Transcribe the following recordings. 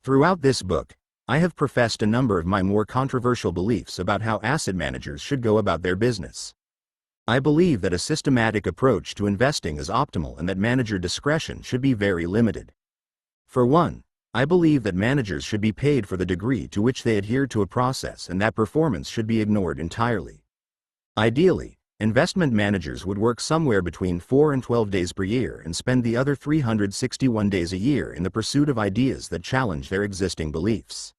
Throughout this book, I have professed a number of my more controversial beliefs about how asset managers should go about their business. I believe that a systematic approach to investing is optimal and that manager discretion should be very limited. For one, I believe that managers should be paid for the degree to which they adhere to a process and that performance should be ignored entirely. Ideally, investment managers would work somewhere between 4 and 12 days per year and spend the other 361 days a year in the pursuit of ideas that challenge their existing beliefs.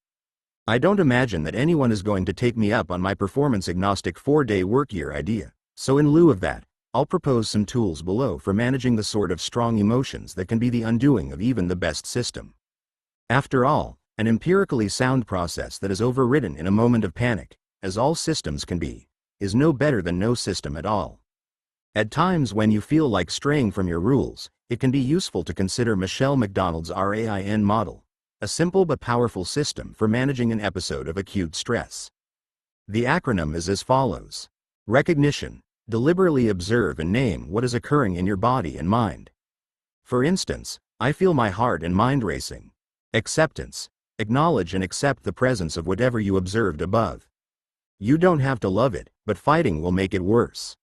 I don't imagine that anyone is going to take me up on my performance-agnostic 4-day work year idea, so in lieu of that, I'll propose some tools below for managing the sort of strong emotions that can be the undoing of even the best system. After all, an empirically sound process that is overridden in a moment of panic, as all systems can be, is no better than no system at all. At times when you feel like straying from your rules, it can be useful to consider Michelle McDonald's RAIN model, a simple but powerful system for managing an episode of acute stress. The acronym is as follows. Recognition. Deliberately observe and name what is occurring in your body and mind. For instance, I feel my heart and mind racing. Acceptance. Acknowledge and accept the presence of whatever you observed above. You don't have to love it, but fighting will make it worse.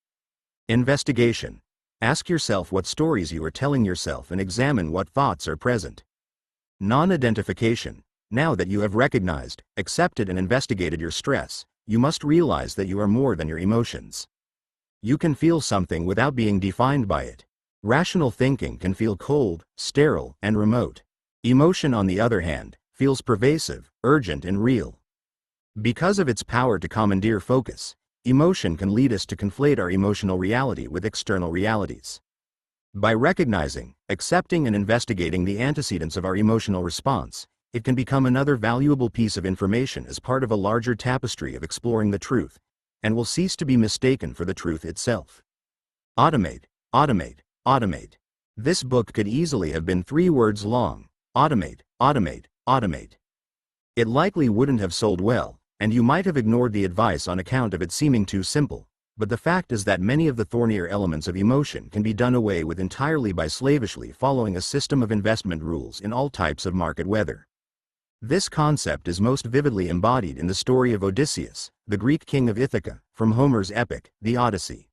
Investigation. Ask yourself what stories you are telling yourself and examine what thoughts are present. Non-identification. Now that you have recognized, accepted and investigated your stress, you must realize that you are more than your emotions. You can feel something without being defined by it. Rational thinking can feel cold, sterile, and remote. Emotion, on the other hand, feels pervasive, urgent, and real. Because of its power to commandeer focus, emotion can lead us to conflate our emotional reality with external realities. By recognizing, accepting, and investigating the antecedents of our emotional response, it can become another valuable piece of information as part of a larger tapestry of exploring the truth, and will cease to be mistaken for the truth itself. Automate, automate, automate. This book could easily have been 3 words long. Automate, automate, automate. It likely wouldn't have sold well, and you might have ignored the advice on account of it seeming too simple, but the fact is that many of the thornier elements of emotion can be done away with entirely by slavishly following a system of investment rules in all types of market weather. This concept is most vividly embodied in the story of Odysseus, the Greek king of Ithaca, from Homer's epic, The Odyssey.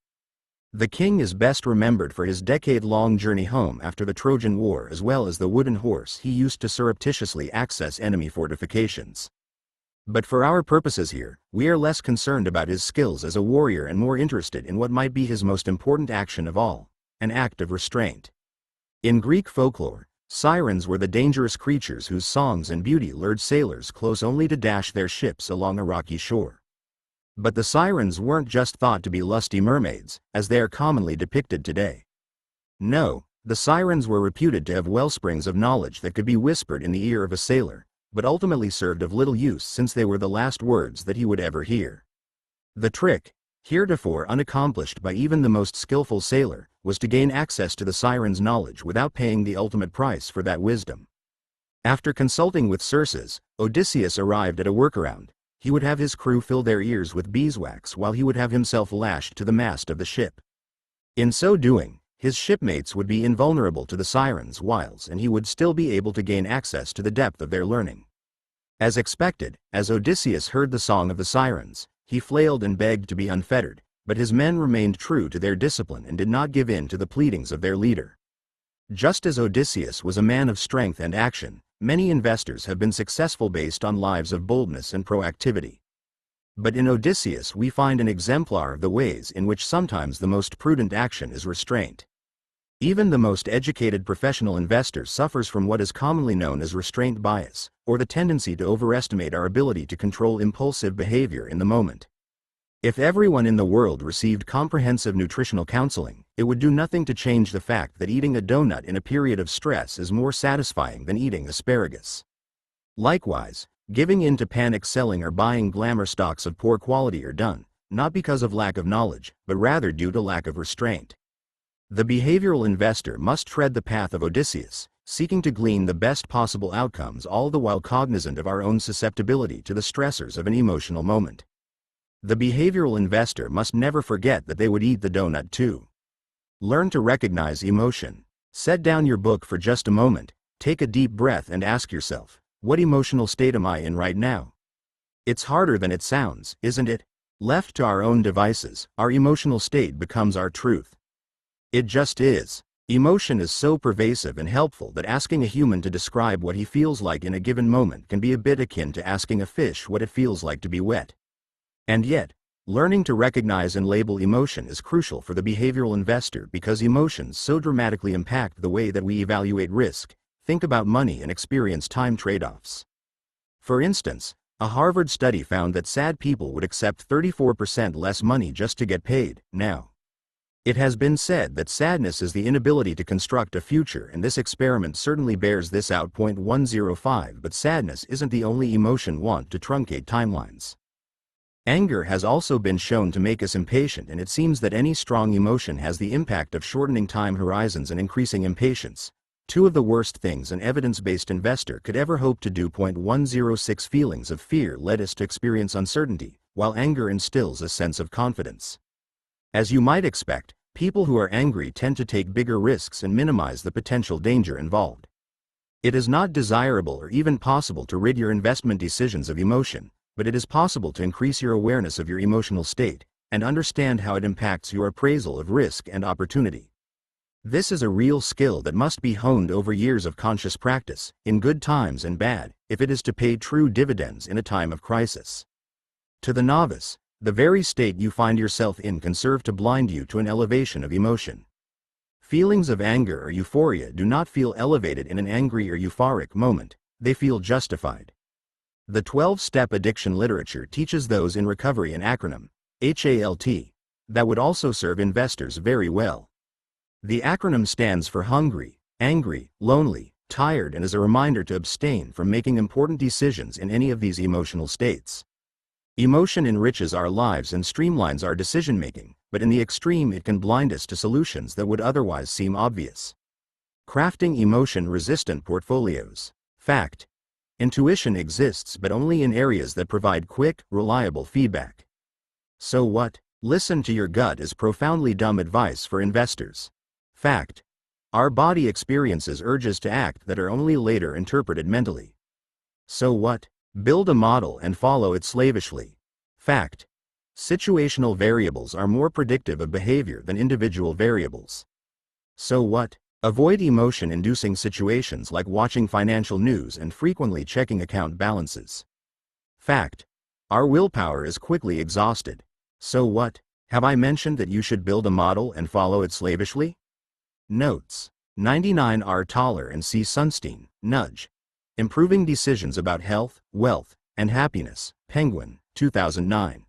The king is best remembered for his decade-long journey home after the Trojan War, as well as the wooden horse he used to surreptitiously access enemy fortifications. But for our purposes here, we are less concerned about his skills as a warrior and more interested in what might be his most important action of all, an act of restraint. In Greek folklore, sirens were the dangerous creatures whose songs and beauty lured sailors close only to dash their ships along a rocky shore. But the sirens weren't just thought to be lusty mermaids, as they are commonly depicted today. No, the sirens were reputed to have wellsprings of knowledge that could be whispered in the ear of a sailor, but ultimately served of little use since they were the last words that he would ever hear. The trick, heretofore unaccomplished by even the most skillful sailor, was to gain access to the siren's knowledge without paying the ultimate price for that wisdom. After consulting with Circe, Odysseus arrived at a workaround. He would have his crew fill their ears with beeswax while he would have himself lashed to the mast of the ship. In so doing, his shipmates would be invulnerable to the sirens' wiles and he would still be able to gain access to the depth of their learning. As expected, as Odysseus heard the song of the sirens, he flailed and begged to be unfettered, but his men remained true to their discipline and did not give in to the pleadings of their leader. Just as Odysseus was a man of strength and action, many investors have been successful based on lives of boldness and proactivity. But in Odysseus we find an exemplar of the ways in which sometimes the most prudent action is restraint. Even the most educated professional investor suffers from what is commonly known as restraint bias, or the tendency to overestimate our ability to control impulsive behavior in the moment. If everyone in the world received comprehensive nutritional counseling, it would do nothing to change the fact that eating a donut in a period of stress is more satisfying than eating asparagus. Likewise, giving in to panic selling or buying glamour stocks of poor quality are done, not because of lack of knowledge, but rather due to lack of restraint. The behavioral investor must tread the path of Odysseus, seeking to glean the best possible outcomes all the while cognizant of our own susceptibility to the stressors of an emotional moment. The behavioral investor must never forget that they would eat the donut too. Learn to recognize emotion. Set down your book for just a moment, take a deep breath and ask yourself, What emotional state am I in right now? It's harder than it sounds, isn't it? Left to our own devices, our emotional state becomes our truth. It just is. Emotion is so pervasive and helpful that asking a human to describe what he feels like in a given moment can be a bit akin to asking a fish what it feels like to be wet. And yet, learning to recognize and label emotion is crucial for the behavioral investor because emotions so dramatically impact the way that we evaluate risk, think about money, and experience time trade-offs. For instance, a Harvard study found that sad people would accept 34% less money just to get paid. Now, it has been said that sadness is the inability to construct a future, and this experiment certainly bears this out. 105 But sadness isn't the only emotion wont to truncate timelines. Anger has also been shown to make us impatient, and it seems that any strong emotion has the impact of shortening time horizons and increasing impatience. Two of the worst things an evidence-based investor could ever hope to do. 106 Feelings of fear led us to experience uncertainty, while anger instills a sense of confidence. As you might expect, people who are angry tend to take bigger risks and minimize the potential danger involved. It is not desirable or even possible to rid your investment decisions of emotion, but it is possible to increase your awareness of your emotional state and understand how it impacts your appraisal of risk and opportunity. This is a real skill that must be honed over years of conscious practice, in good times and bad, if it is to pay true dividends in a time of crisis. To the novice, the very state you find yourself in can serve to blind you to an elevation of emotion. Feelings of anger or euphoria do not feel elevated in an angry or euphoric moment, they feel justified. The 12-step addiction literature teaches those in recovery an acronym, HALT, that would also serve investors very well. The acronym stands for hungry, angry, lonely, tired, and is a reminder to abstain from making important decisions in any of these emotional states. Emotion enriches our lives and streamlines our decision-making, but in the extreme it can blind us to solutions that would otherwise seem obvious. Crafting emotion-resistant portfolios. Fact. Intuition exists but only in areas that provide quick, reliable feedback. So what? Listen to your gut is profoundly dumb advice for investors. Fact. Our body experiences urges to act that are only later interpreted mentally. So what? Build a model and follow it slavishly. Fact. Situational variables are more predictive of behavior than individual variables. So what? Avoid emotion-inducing situations like watching financial news and frequently checking account balances. Fact. Our willpower is quickly exhausted. So what? Have I mentioned that you should build a model and follow it slavishly? Notes. 99 R. Toller and C. Sunstein, Nudge. Improving Decisions About Health, Wealth, and Happiness, Penguin, 2009.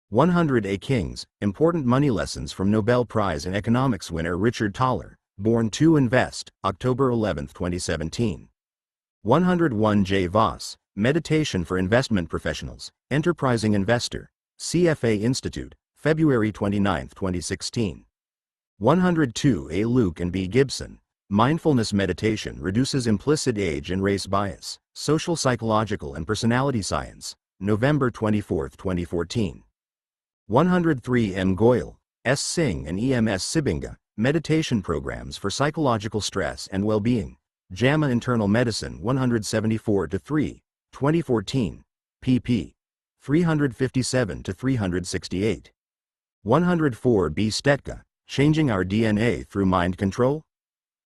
100 A. King's, Important Money Lessons from Nobel Prize in Economics winner Richard Toller, Born to Invest, October 11, 2017. 101 J. Voss, Meditation for Investment Professionals, Enterprising Investor, CFA Institute, February 29, 2016. 102 A. Luke and B. Gibson, Mindfulness Meditation Reduces Implicit Age and Race Bias, Social Psychological and Personality Science, November 24, 2014. 103 M. Goyal, S. Singh and E.M.S. Sibinga, Meditation Programs for Psychological Stress and Well-Being, JAMA Internal Medicine 174-3, 2014, pp. 357-368. 104 B. Stetka, Changing Our DNA Through Mind Control?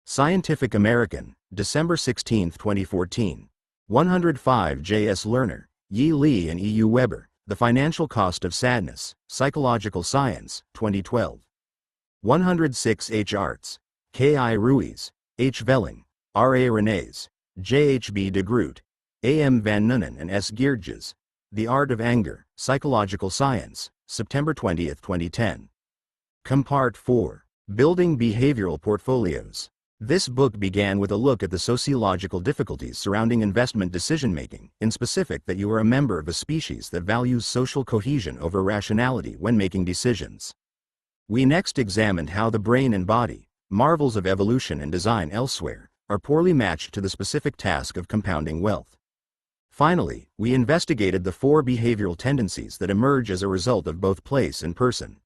Scientific American, December 16, 2014. 105 J. S. Lerner, Yi Li and E. U. Weber, The Financial Cost of Sadness, Psychological Science, 2012. 106 H. Arts, K. I. Ruiz, H. Velling, R. A. Renes, J. H. B. de Groot, A. M. Van Nunen and S. Geertjes, The Art of Anger, Psychological Science, September 20, 2010. Compart 4. Building Behavioral Portfolios. This book began with a look at the sociological difficulties surrounding investment decision-making, in specific that you are a member of a species that values social cohesion over rationality when making decisions. We next examined how the brain and body, marvels of evolution and design elsewhere, are poorly matched to the specific task of compounding wealth. Finally, we investigated the 4 behavioral tendencies that emerge as a result of both place and person.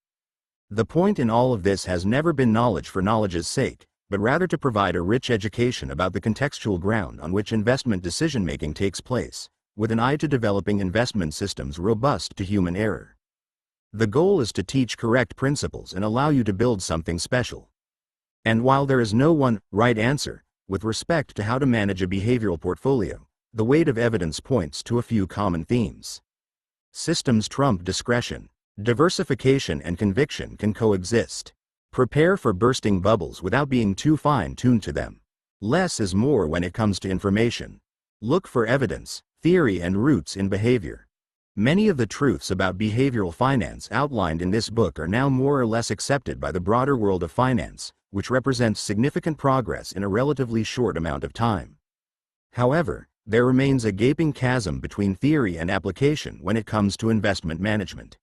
The point in all of this has never been knowledge for knowledge's sake, but rather to provide a rich education about the contextual ground on which investment decision-making takes place, with an eye to developing investment systems robust to human error. The goal is to teach correct principles and allow you to build something special. And while there is no one right answer with respect to how to manage a behavioral portfolio, the weight of evidence points to a few common themes. Systems trump discretion. Diversification and conviction can coexist. Prepare for bursting bubbles without being too fine-tuned to them. Less is more when it comes to information. Look for evidence, theory, and roots in behavior. Many of the truths about behavioral finance outlined in this book are now more or less accepted by the broader world of finance, which represents significant progress in a relatively short amount of time. However, there remains a gaping chasm between theory and application when it comes to investment management.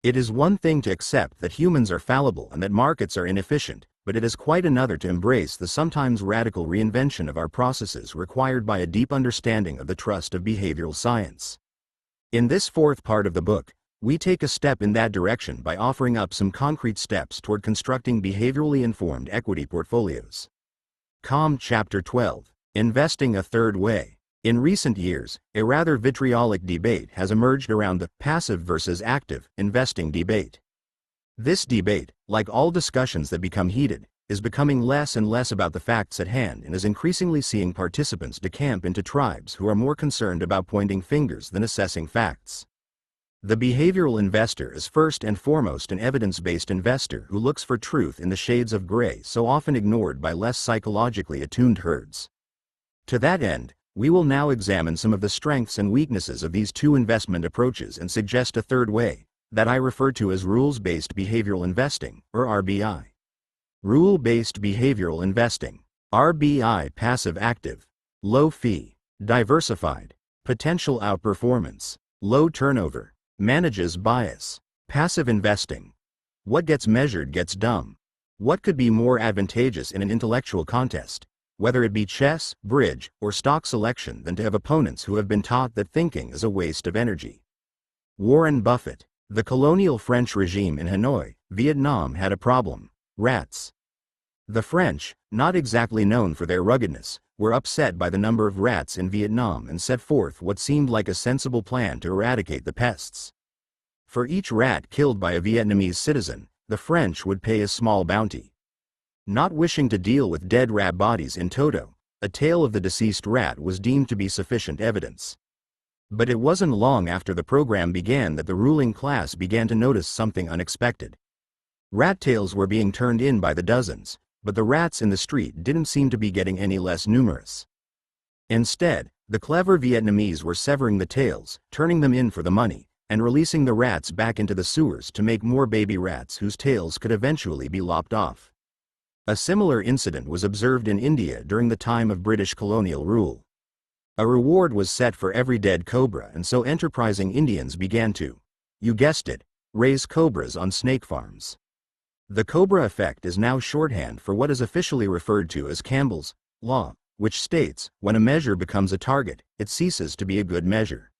It is one thing to accept that humans are fallible and that markets are inefficient, but it is quite another to embrace the sometimes radical reinvention of our processes required by a deep understanding of the trust of behavioral science. In this fourth part of the book, we take a step in that direction by offering up some concrete steps toward constructing behaviorally informed equity portfolios. Chapter 12. Investing a Third Way. In recent years, a rather vitriolic debate has emerged around the passive versus active investing debate. This debate, like all discussions that become heated, is becoming less and less about the facts at hand and is increasingly seeing participants decamp into tribes who are more concerned about pointing fingers than assessing facts. The behavioral investor is first and foremost an evidence-based investor who looks for truth in the shades of gray so often ignored by less psychologically attuned herds. To that end, we will now examine some of the strengths and weaknesses of these two investment approaches and suggest a third way, that I refer to as rules-based behavioral investing, or RBI. Rule-based behavioral investing. RBI. Passive active. Low fee. Diversified. Potential outperformance. Low turnover. Manages bias. Passive investing. What gets measured gets done. What could be more advantageous in an intellectual contest, whether it be chess, bridge, or stock selection, than to have opponents who have been taught that thinking is a waste of energy? Warren Buffett. The colonial French regime in Hanoi, Vietnam had a problem: rats. The French, not exactly known for their ruggedness, were upset by the number of rats in Vietnam and set forth what seemed like a sensible plan to eradicate the pests. For each rat killed by a Vietnamese citizen, the French would pay a small bounty. Not wishing to deal with dead rat bodies in toto, a tale of the deceased rat was deemed to be sufficient evidence. But it wasn't long after the program began that the ruling class began to notice something unexpected. Rat tails were being turned in by the dozens, but the rats in the street didn't seem to be getting any less numerous. Instead, the clever Vietnamese were severing the tails, turning them in for the money, and releasing the rats back into the sewers to make more baby rats whose tails could eventually be lopped off. A similar incident was observed in India during the time of British colonial rule. A reward was set for every dead cobra, and so enterprising Indians began to, you guessed it, raise cobras on snake farms. The cobra effect is now shorthand for what is officially referred to as Campbell's law, which states, when a measure becomes a target, it ceases to be a good measure.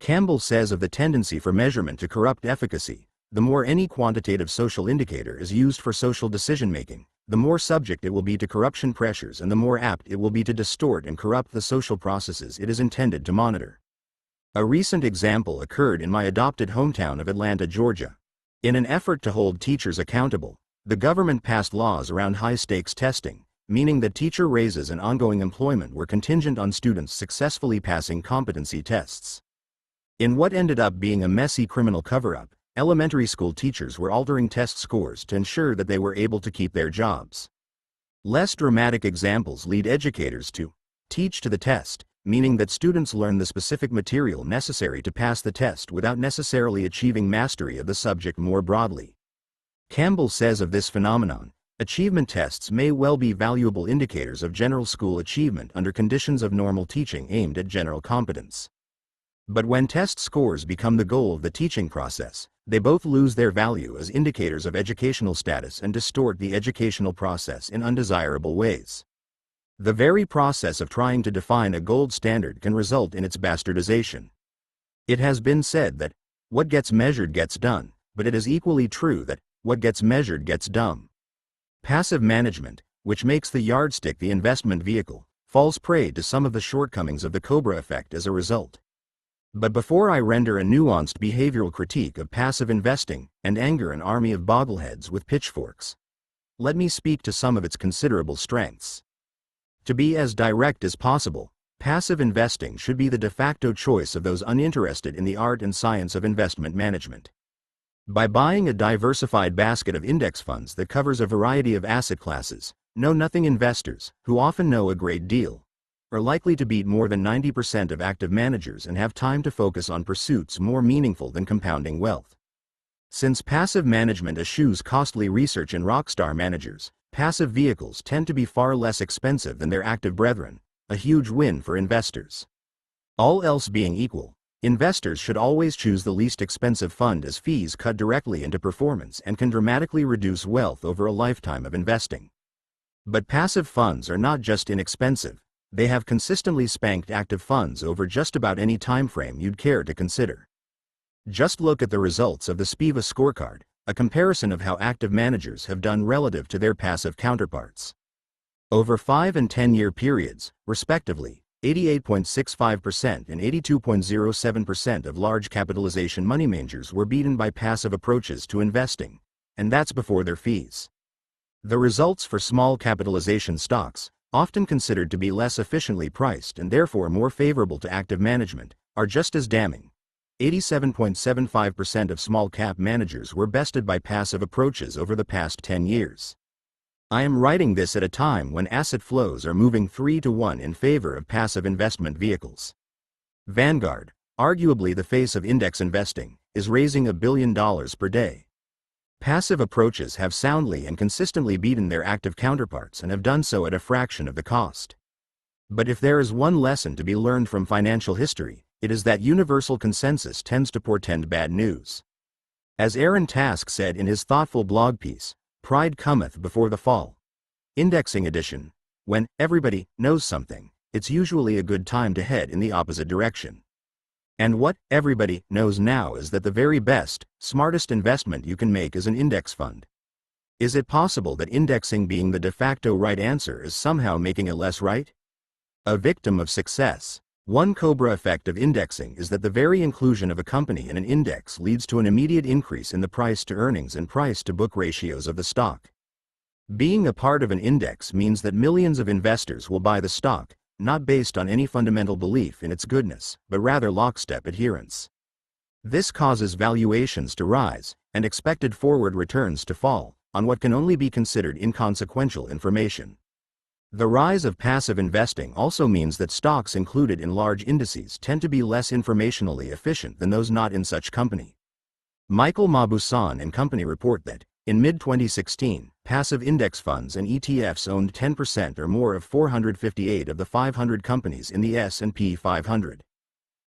Campbell says of the tendency for measurement to corrupt efficacy, the more any quantitative social indicator is used for social decision-making, the more subject it will be to corruption pressures and the more apt it will be to distort and corrupt the social processes it is intended to monitor. A recent example occurred in my adopted hometown of Atlanta, Georgia. In an effort to hold teachers accountable, the government passed laws around high-stakes testing, meaning that teacher raises and ongoing employment were contingent on students successfully passing competency tests. In what ended up being a messy criminal cover-up, elementary school teachers were altering test scores to ensure that they were able to keep their jobs. Less dramatic examples lead educators to teach to the test, meaning that students learn the specific material necessary to pass the test without necessarily achieving mastery of the subject more broadly. Campbell says of this phenomenon, achievement tests may well be valuable indicators of general school achievement under conditions of normal teaching aimed at general competence. But when test scores become the goal of the teaching process, they both lose their value as indicators of educational status and distort the educational process in undesirable ways. The very process of trying to define a gold standard can result in its bastardization. It has been said that what gets measured gets done, but it is equally true that what gets measured gets done. Passive management, which makes the yardstick the investment vehicle, falls prey to some of the shortcomings of the Cobra effect as a result. But before I render a nuanced behavioral critique of passive investing and anger an army of boggleheads with pitchforks, let me speak to some of its considerable strengths. To be as direct as possible, passive investing should be the de facto choice of those uninterested in the art and science of investment management. By buying a diversified basket of index funds that covers a variety of asset classes, know-nothing investors, who often know a great deal, are likely to beat more than 90% of active managers and have time to focus on pursuits more meaningful than compounding wealth. Since passive management eschews costly research in rockstar managers, passive vehicles tend to be far less expensive than their active brethren, a huge win for investors. All else being equal, investors should always choose the least expensive fund as fees cut directly into performance and can dramatically reduce wealth over a lifetime of investing. But passive funds are not just inexpensive, they have consistently spanked active funds over just about any time frame you'd care to consider. Just look at the results of the SPIVA scorecard, a comparison of how active managers have done relative to their passive counterparts. Over 5 and 10-year periods, respectively, 88.65% and 82.07% of large capitalization money managers were beaten by passive approaches to investing, and that's before their fees. The results for small capitalization stocks, often considered to be less efficiently priced and therefore more favorable to active management, are just as damning. 87.75% of small-cap managers were bested by passive approaches over the past 10 years. I am writing this at a time when asset flows are moving 3-to-1 in favor of passive investment vehicles. Vanguard, arguably the face of index investing, is raising $1 billion per day. Passive approaches have soundly and consistently beaten their active counterparts and have done so at a fraction of the cost. But if there is one lesson to be learned from financial history, it is that universal consensus tends to portend bad news. As Aaron Task said in his thoughtful blog piece, "Pride cometh before the fall." Indexing edition, when everybody knows something, it's usually a good time to head in the opposite direction. And what everybody knows now is that the very best, smartest investment you can make is an index fund. Is it possible that indexing being the de facto right answer is somehow making it less right? A victim of success. One Cobra effect of indexing is that the very inclusion of a company in an index leads to an immediate increase in the price to earnings and price to book ratios of the stock. Being a part of an index means that millions of investors will buy the stock, not based on any fundamental belief in its goodness, but rather lockstep adherence. This causes valuations to rise, and expected forward returns to fall, on what can only be considered inconsequential information. The rise of passive investing also means that stocks included in large indices tend to be less informationally efficient than those not in such company. Michael Mauboussin and company report that, in mid-2016, passive index funds and ETFs owned 10% or more of 458 of the 500 companies in the S&P 500.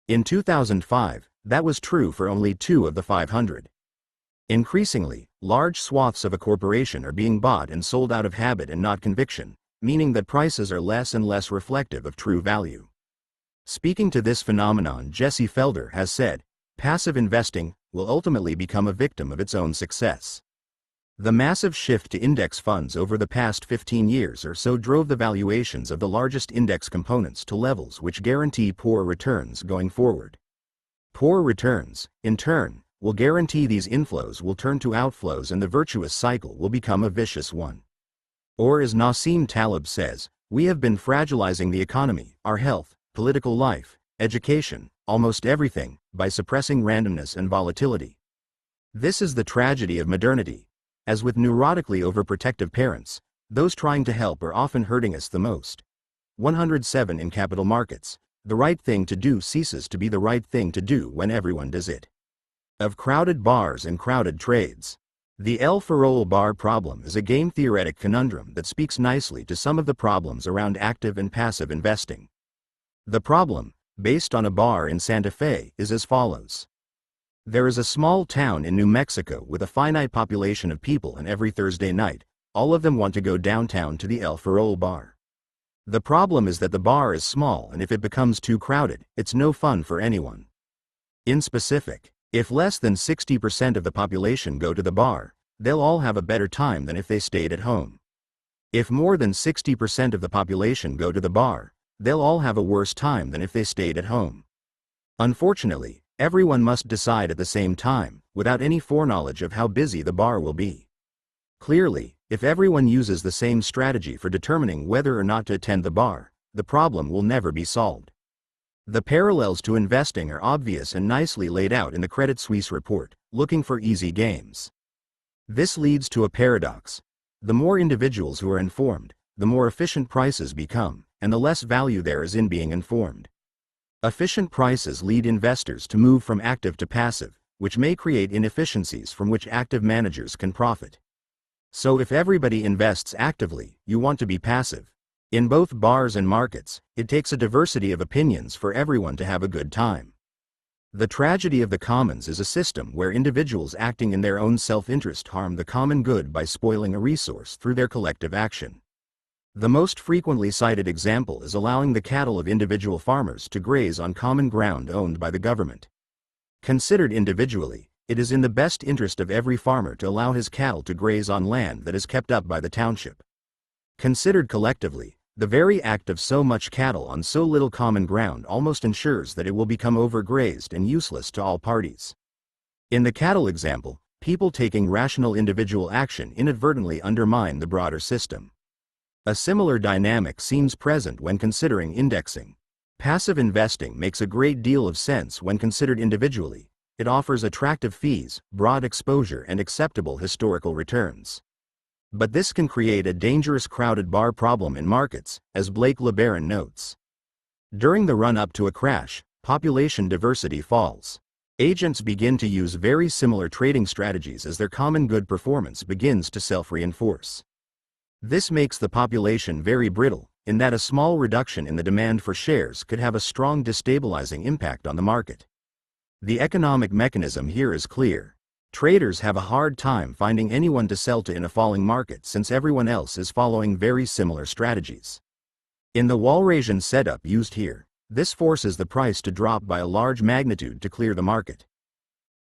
In 2005, that was true for only 2 of the 500. Increasingly, large swaths of a corporation are being bought and sold out of habit and not conviction, meaning that prices are less and less reflective of true value. Speaking to this phenomenon, Jesse Felder has said, "Passive investing will ultimately become a victim of its own success." The massive shift to index funds over the past 15 years or so drove the valuations of the largest index components to levels which guarantee poor returns going forward. Poor returns, in turn, will guarantee these inflows will turn to outflows and the virtuous cycle will become a vicious one. Or as Nassim Taleb says, we have been fragilizing the economy, our health, political life, education, almost everything, by suppressing randomness and volatility. This is the tragedy of modernity. As with neurotically overprotective parents, those trying to help are often hurting us the most. 107 in capital markets, the right thing to do ceases to be the right thing to do when everyone does it. Of crowded bars and crowded trades. The El Farol bar problem is a game-theoretic conundrum that speaks nicely to some of the problems around active and passive investing. The problem, based on a bar in Santa Fe, is as follows. There is a small town in New Mexico with a finite population of people, and every Thursday night, all of them want to go downtown to the El Farol bar. The problem is that the bar is small, and if it becomes too crowded, it's no fun for anyone. In specific, if less than 60% of the population go to the bar, they'll all have a better time than if they stayed at home. If more than 60% of the population go to the bar, they'll all have a worse time than if they stayed at home. Unfortunately, everyone must decide at the same time, without any foreknowledge of how busy the bar will be. Clearly, if everyone uses the same strategy for determining whether or not to attend the bar, the problem will never be solved. The parallels to investing are obvious and nicely laid out in the Credit Suisse report, Looking for Easy Games. This leads to a paradox. The more individuals who are informed, the more efficient prices become, and the less value there is in being informed. Efficient prices lead investors to move from active to passive, which may create inefficiencies from which active managers can profit. So if everybody invests actively, you want to be passive. In both bars and markets, it takes a diversity of opinions for everyone to have a good time. The tragedy of the commons is a system where individuals acting in their own self-interest harm the common good by spoiling a resource through their collective action. The most frequently cited example is allowing the cattle of individual farmers to graze on common ground owned by the government. Considered individually, it is in the best interest of every farmer to allow his cattle to graze on land that is kept up by the township. Considered collectively, the very act of so much cattle on so little common ground almost ensures that it will become overgrazed and useless to all parties. In the cattle example, people taking rational individual action inadvertently undermine the broader system. A similar dynamic seems present when considering indexing. Passive investing makes a great deal of sense when considered individually. It offers attractive fees, broad exposure, and acceptable historical returns. But this can create a dangerous crowded bar problem in markets, as Blake LeBaron notes. During the run-up to a crash, population diversity falls. Agents begin to use very similar trading strategies as their common good performance begins to self-reinforce. This makes the population very brittle, in that a small reduction in the demand for shares could have a strong destabilizing impact on the market. The economic mechanism here is clear. Traders have a hard time finding anyone to sell to in a falling market since everyone else is following very similar strategies. In the Walrasian setup used here, this forces the price to drop by a large magnitude to clear the market.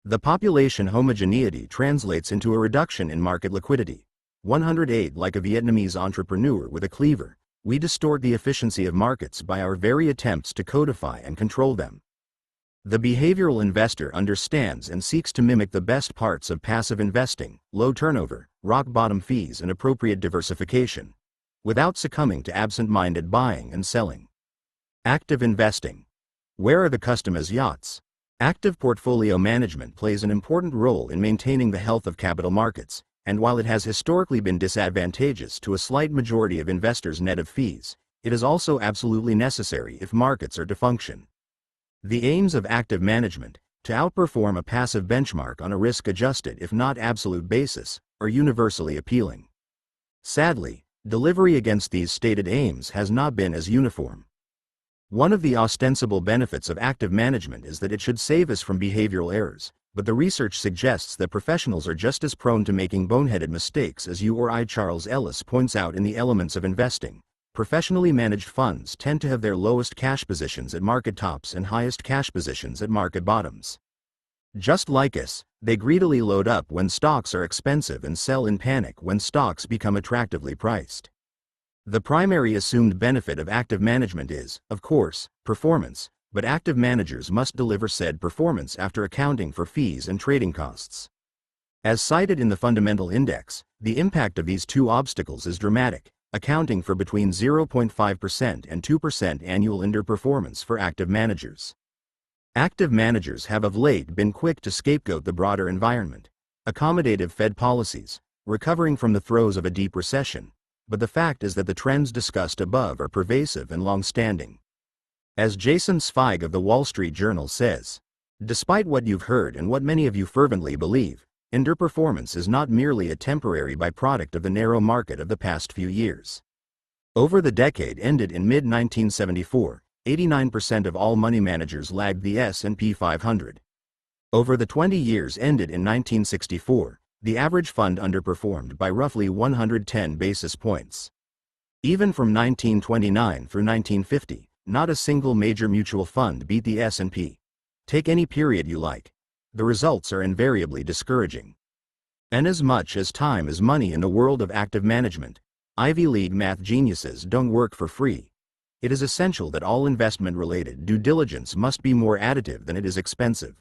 The population homogeneity translates into a reduction in market liquidity. 108 Like a Vietnamese entrepreneur with a cleaver, we distort the efficiency of markets by our very attempts to codify and control them. The behavioral investor understands and seeks to mimic the best parts of passive investing: low turnover, rock-bottom fees, and appropriate diversification, without succumbing to absent-minded buying and selling. Active investing. Where are the customers' yachts? Active portfolio management plays an important role in maintaining the health of capital markets, and while it has historically been disadvantageous to a slight majority of investors net of fees, it is also absolutely necessary if markets are to function. The aims of active management, to outperform a passive benchmark on a risk-adjusted if not absolute basis, are universally appealing. Sadly, delivery against these stated aims has not been as uniform. One of the ostensible benefits of active management is that it should save us from behavioral errors, but the research suggests that professionals are just as prone to making boneheaded mistakes as you or I. Charles Ellis points out in The Elements of Investing. Professionally managed funds tend to have their lowest cash positions at market tops and highest cash positions at market bottoms. Just like us, they greedily load up when stocks are expensive and sell in panic when stocks become attractively priced. The primary assumed benefit of active management is, of course, performance, but active managers must deliver said performance after accounting for fees and trading costs. As cited in the Fundamental Index, the impact of these two obstacles is dramatic, accounting for between 0.5% and 2% annual underperformance for active managers. Active managers have of late been quick to scapegoat the broader environment, accommodative Fed policies, recovering from the throes of a deep recession, but the fact is that the trends discussed above are pervasive and long-standing. As Jason Zweig of the Wall Street Journal says, despite what you've heard and what many of you fervently believe, underperformance is not merely a temporary byproduct of the narrow market of the past few years. Over the decade ended in mid-1974, 89% of all money managers lagged the S&P 500. Over the 20 years ended in 1964, the average fund underperformed by roughly 110 basis points. Even from 1929 through 1950, not a single major mutual fund beat the S&P. Take any period you like. The results are invariably discouraging. And as much as time is money in the world of active management, Ivy League math geniuses don't work for free. It is essential that all investment-related due diligence must be more additive than it is expensive.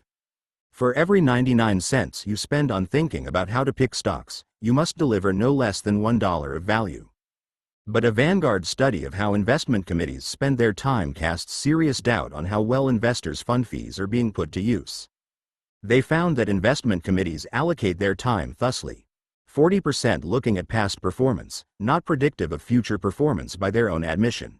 For every 99 cents you spend on thinking about how to pick stocks, you must deliver no less than $1 of value. But a Vanguard study of how investment committees spend their time casts serious doubt on how well investors' fund fees are being put to use. They found that investment committees allocate their time thusly: 40% looking at past performance, not predictive of future performance by their own admission.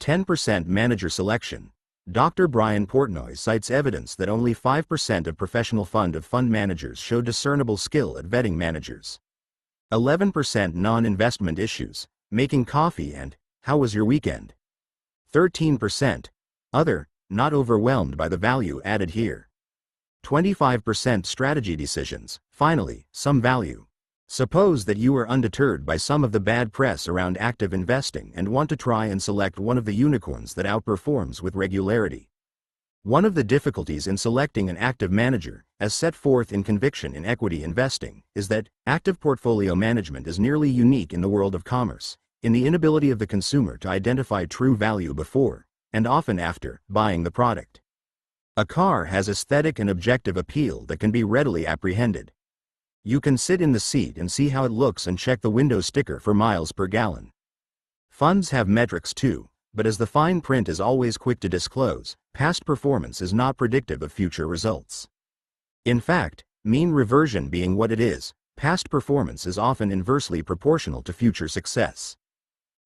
10% manager selection. Dr. Brian Portnoy cites evidence that only 5% of professional fund managers show discernible skill at vetting managers. 11% non-investment issues, making coffee and how was your weekend? 13% other, not overwhelmed by the value added here. 25% strategy decisions, finally, some value. Suppose that you are undeterred by some of the bad press around active investing and want to try and select one of the unicorns that outperforms with regularity. One of the difficulties in selecting an active manager, as set forth in Conviction in Equity Investing, is that active portfolio management is nearly unique in the world of commerce, in the inability of the consumer to identify true value before, and often after, buying the product. A car has aesthetic and objective appeal that can be readily apprehended. You can sit in the seat and see how it looks and check the window sticker for miles per gallon. Funds have metrics too, but as the fine print is always quick to disclose, past performance is not predictive of future results. In fact, mean reversion being what it is, past performance is often inversely proportional to future success.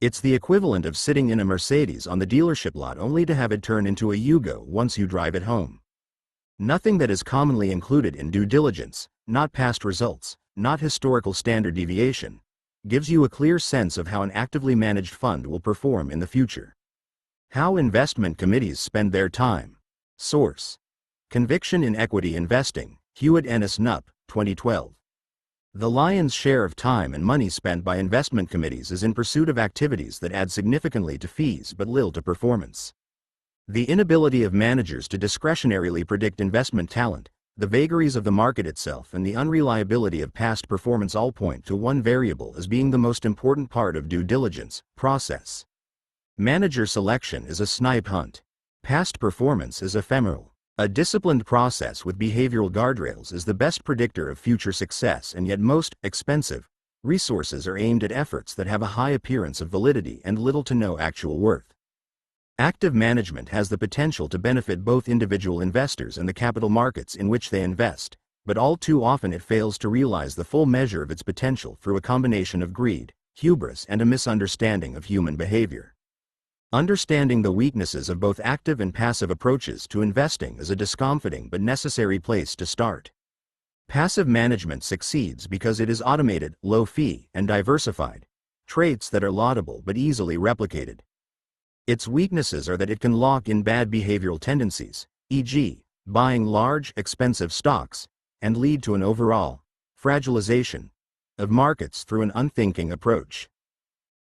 It's the equivalent of sitting in a Mercedes on the dealership lot only to have it turn into a Yugo once you drive it home. Nothing that is commonly included in due diligence, not past results, not historical standard deviation, gives you a clear sense of how an actively managed fund will perform in the future. How investment committees spend their time. Source: Conviction in Equity Investing, Hewitt Ennis Knupp, 2012. The lion's share of time and money spent by investment committees is in pursuit of activities that add significantly to fees but little to performance. The inability of managers to discretionarily predict investment talent, the vagaries of the market itself, and the unreliability of past performance all point to one variable as being the most important part of due diligence process. Manager selection is a snipe hunt. Past performance is ephemeral. A disciplined process with behavioral guardrails is the best predictor of future success, and yet most expensive resources are aimed at efforts that have a high appearance of validity and little to no actual worth. Active management has the potential to benefit both individual investors and the capital markets in which they invest, but all too often it fails to realize the full measure of its potential through a combination of greed, hubris, and a misunderstanding of human behavior. Understanding the weaknesses of both active and passive approaches to investing is a discomforting but necessary place to start. Passive management succeeds because it is automated, low-fee, and diversified, traits that are laudable but easily replicated. Its weaknesses are that it can lock in bad behavioral tendencies, e.g., buying large, expensive stocks, and lead to an overall fragilization of markets through an unthinking approach.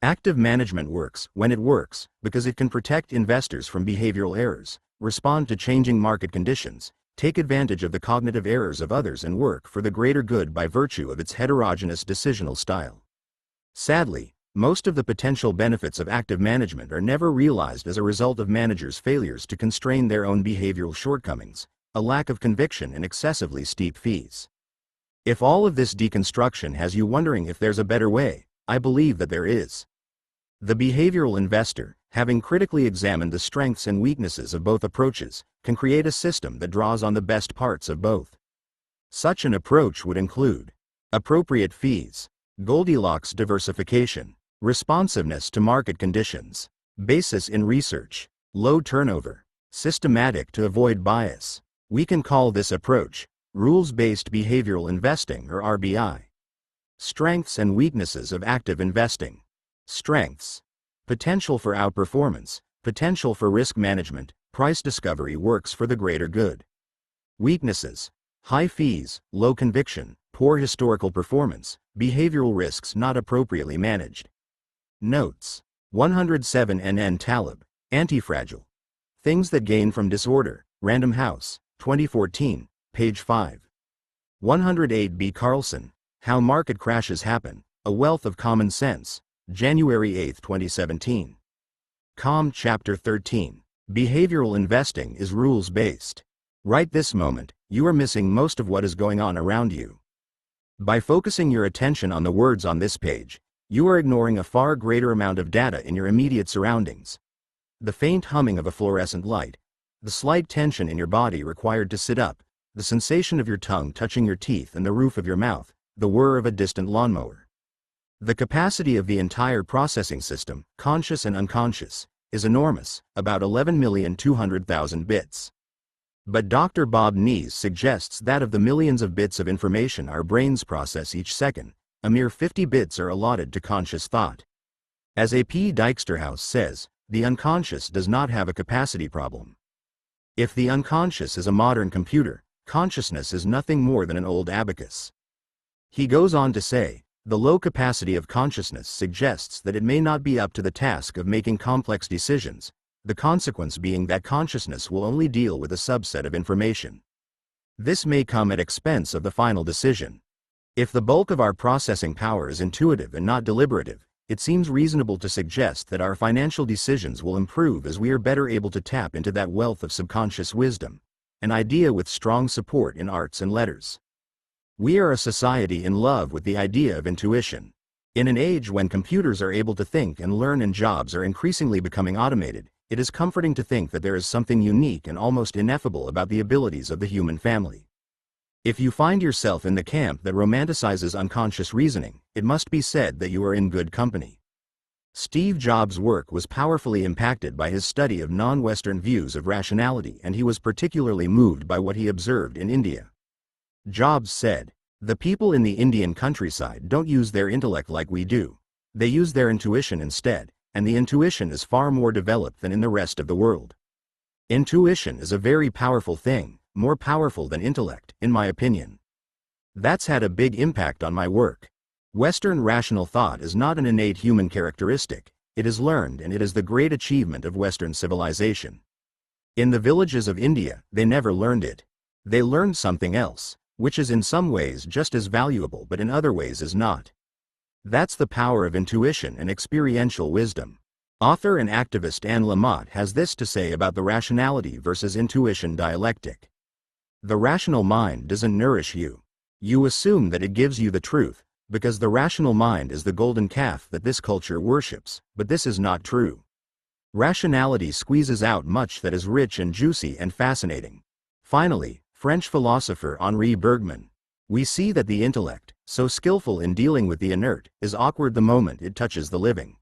Active management works, when it works, because it can protect investors from behavioral errors, respond to changing market conditions, take advantage of the cognitive errors of others, and work for the greater good by virtue of its heterogeneous decisional style. Sadly, most of the potential benefits of active management are never realized as a result of managers' failures to constrain their own behavioral shortcomings, a lack of conviction, and excessively steep fees. If all of this deconstruction has you wondering if there's a better way, I believe that there is. The behavioral investor, having critically examined the strengths and weaknesses of both approaches, can create a system that draws on the best parts of both. Such an approach would include appropriate fees, Goldilocks diversification, responsiveness to market conditions, basis in research, low turnover, systematic to avoid bias. We can call this approach rules-based behavioral investing, or RBI. Strengths and weaknesses of active investing. Strengths: potential for outperformance, potential for risk management, price discovery, works for the greater good. Weaknesses: high fees, low conviction, poor historical performance, behavioral risks not appropriately managed. Notes: 107 N. Taleb, Antifragile. Things That Gain from Disorder, Random House, 2014, page 5. 108 B. Carlson, How Market Crashes Happen, A Wealth of Common Sense, January 8, 2017. Com Chapter 13. Behavioral investing is rules-based. Right this moment, you are missing most of what is going on around you. By focusing your attention on the words on this page, you are ignoring a far greater amount of data in your immediate surroundings. The faint humming of a fluorescent light, the slight tension in your body required to sit up, the sensation of your tongue touching your teeth and the roof of your mouth, the whir of a distant lawnmower. The capacity of the entire processing system, conscious and unconscious, is enormous, about 11,200,000 bits. But Dr. Bob Nees suggests that of the millions of bits of information our brains process each second, a mere 50 bits are allotted to conscious thought. As A. P. Dijksterhuis says, the unconscious does not have a capacity problem. If the unconscious is a modern computer, consciousness is nothing more than an old abacus. He goes on to say, the low capacity of consciousness suggests that it may not be up to the task of making complex decisions, the consequence being that consciousness will only deal with a subset of information. This may come at expense of the final decision. If the bulk of our processing power is intuitive and not deliberative, it seems reasonable to suggest that our financial decisions will improve as we are better able to tap into that wealth of subconscious wisdom, an idea with strong support in arts and letters. We are a society in love with the idea of intuition. In an age when computers are able to think and learn and jobs are increasingly becoming automated, it is comforting to think that there is something unique and almost ineffable about the abilities of the human family. If you find yourself in the camp that romanticizes unconscious reasoning, it must be said that you are in good company. Steve Jobs' work was powerfully impacted by his study of non-Western views of rationality, and he was particularly moved by what he observed in India. Jobs said, "The people in the Indian countryside don't use their intellect like we do. They use their intuition instead, and the intuition is far more developed than in the rest of the world. Intuition is a very powerful thing, more powerful than intellect, in my opinion. That's had a big impact on my work. Western rational thought is not an innate human characteristic, it is learned, and it is the great achievement of Western civilization. In the villages of India, they never learned it. They learned something else, which is in some ways just as valuable but in other ways is not. That's the power of intuition and experiential wisdom." Author and activist Anne Lamott has this to say about the rationality versus intuition dialectic. The rational mind doesn't nourish you. You assume that it gives you the truth, because the rational mind is the golden calf that this culture worships, but this is not true. Rationality squeezes out much that is rich and juicy and fascinating. Finally, French philosopher Henri Bergman, we see that the intellect, so skillful in dealing with the inert, is awkward the moment it touches the living.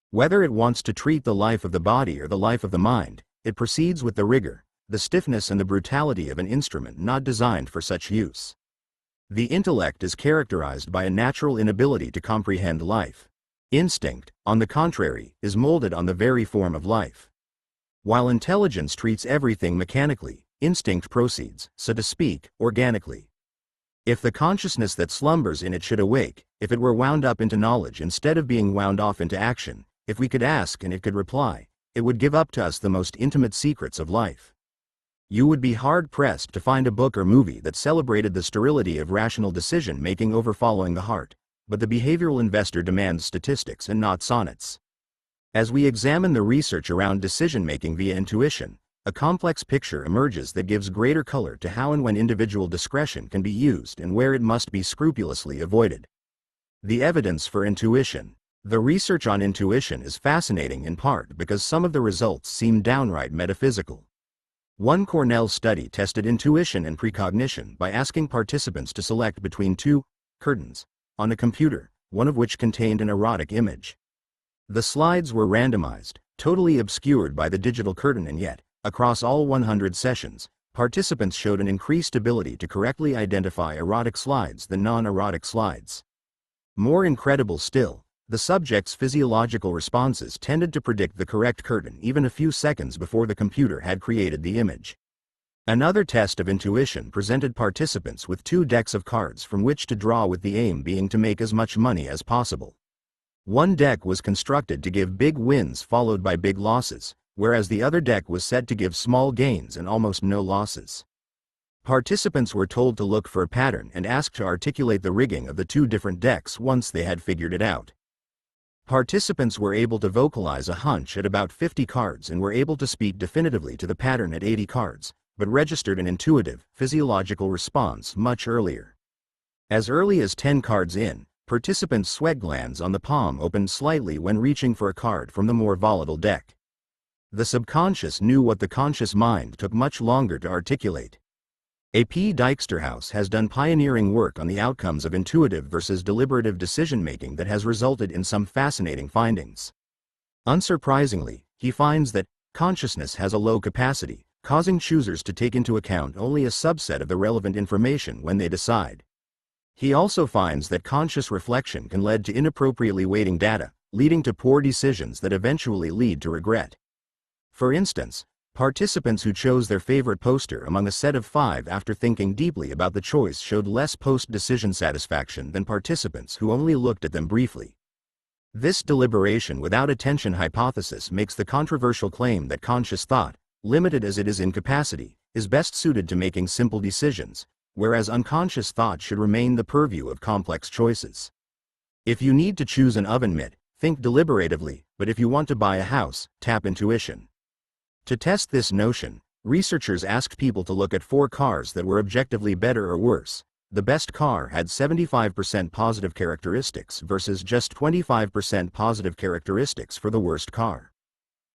Whether it wants to treat the life of the body or the life of the mind, it proceeds with the rigor, the stiffness and the brutality of an instrument not designed for such use. The intellect is characterized by a natural inability to comprehend life. Instinct, on the contrary, is molded on the very form of life. While intelligence treats everything mechanically, instinct proceeds, so to speak, organically. If the consciousness that slumbers in it should awake, if it were wound up into knowledge instead of being wound off into action, if we could ask and it could reply, it would give up to us the most intimate secrets of life. You would be hard-pressed to find a book or movie that celebrated the sterility of rational decision-making over following the heart, but the behavioral investor demands statistics and not sonnets. As we examine the research around decision-making via intuition, a complex picture emerges that gives greater color to how and when individual discretion can be used and where it must be scrupulously avoided. The evidence for intuition. The research on intuition is fascinating in part because some of the results seem downright metaphysical. One Cornell study tested intuition and precognition by asking participants to select between two curtains on a computer, one of which contained an erotic image. The slides were randomized, totally obscured by the digital curtain, and yet, across all 100 sessions, participants showed an increased ability to correctly identify erotic slides than non-erotic slides. More incredible still, the subjects' physiological responses tended to predict the correct curtain even a few seconds before the computer had created the image. Another test of intuition presented participants with 2 decks of cards from which to draw, with the aim being to make as much money as possible. One deck was constructed to give big wins followed by big losses, whereas the other deck was set to give small gains and almost no losses. Participants were told to look for a pattern and asked to articulate the rigging of the 2 different decks once they had figured it out. Participants were able to vocalize a hunch at about 50 cards and were able to speak definitively to the pattern at 80 cards, but registered an intuitive, physiological response much earlier. As early as 10 cards in, participants' sweat glands on the palm opened slightly when reaching for a card from the more volatile deck. The subconscious knew what the conscious mind took much longer to articulate. A.P. Dijksterhuis has done pioneering work on the outcomes of intuitive versus deliberative decision-making that has resulted in some fascinating findings. Unsurprisingly, he finds that consciousness has a low capacity, causing choosers to take into account only a subset of the relevant information when they decide. He also finds that conscious reflection can lead to inappropriately weighting data, leading to poor decisions that eventually lead to regret. For instance, participants who chose their favorite poster among a set of 5 after thinking deeply about the choice showed less post-decision satisfaction than participants who only looked at them briefly. This deliberation without attention hypothesis makes the controversial claim that conscious thought, limited as it is in capacity, is best suited to making simple decisions, whereas unconscious thought should remain the purview of complex choices. If you need to choose an oven mitt, think deliberatively, but if you want to buy a house, tap intuition. To test this notion, researchers asked people to look at 4 cars that were objectively better or worse. The best car had 75% positive characteristics versus just 25% positive characteristics for the worst car.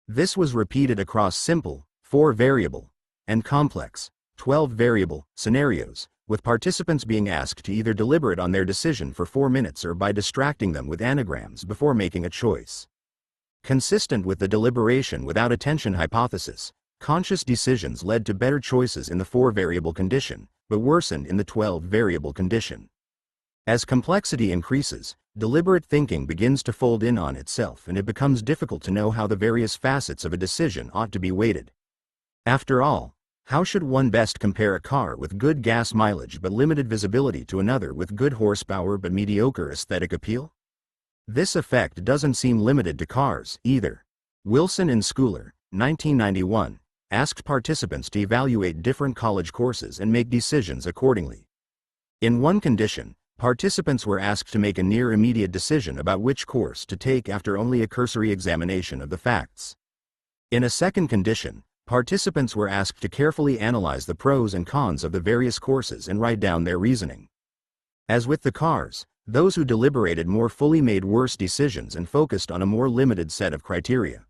This was repeated across simple, 4-variable, and complex, 12-variable, scenarios, with participants being asked to either deliberate on their decision for 4 minutes or by distracting them with anagrams before making a choice. Consistent with the deliberation without attention hypothesis, conscious decisions led to better choices in the 4-variable condition, but worsened in the 12-variable condition. As complexity increases, deliberate thinking begins to fold in on itself and it becomes difficult to know how the various facets of a decision ought to be weighted. After all, how should one best compare a car with good gas mileage but limited visibility to another with good horsepower but mediocre aesthetic appeal? This effect doesn't seem limited to cars, either. Wilson and Schooler, 1991, asked participants to evaluate different college courses and make decisions accordingly. In one condition, participants were asked to make a near-immediate decision about which course to take after only a cursory examination of the facts. In a second condition, participants were asked to carefully analyze the pros and cons of the various courses and write down their reasoning. As with the cars, those who deliberated more fully made worse decisions and focused on a more limited set of criteria.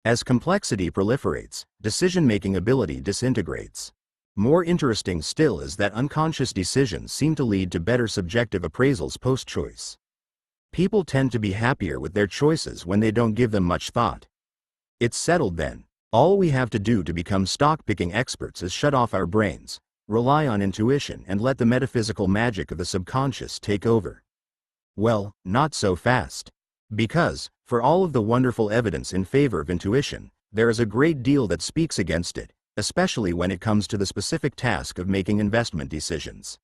As complexity proliferates, decision-making ability disintegrates. More interesting still is that unconscious decisions seem to lead to better subjective appraisals post-choice. People tend to be happier with their choices when they don't give them much thought. It's settled then. All we have to do to become stock-picking experts is shut off our brains, rely on intuition and let the metaphysical magic of the subconscious take over. Well, not so fast. Because, for all of the wonderful evidence in favor of intuition, there is a great deal that speaks against it, especially when it comes to the specific task of making investment decisions.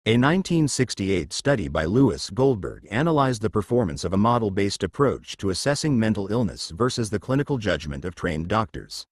A 1968 study by Lewis Goldberg analyzed the performance of a model-based approach to assessing mental illness versus the clinical judgment of trained doctors.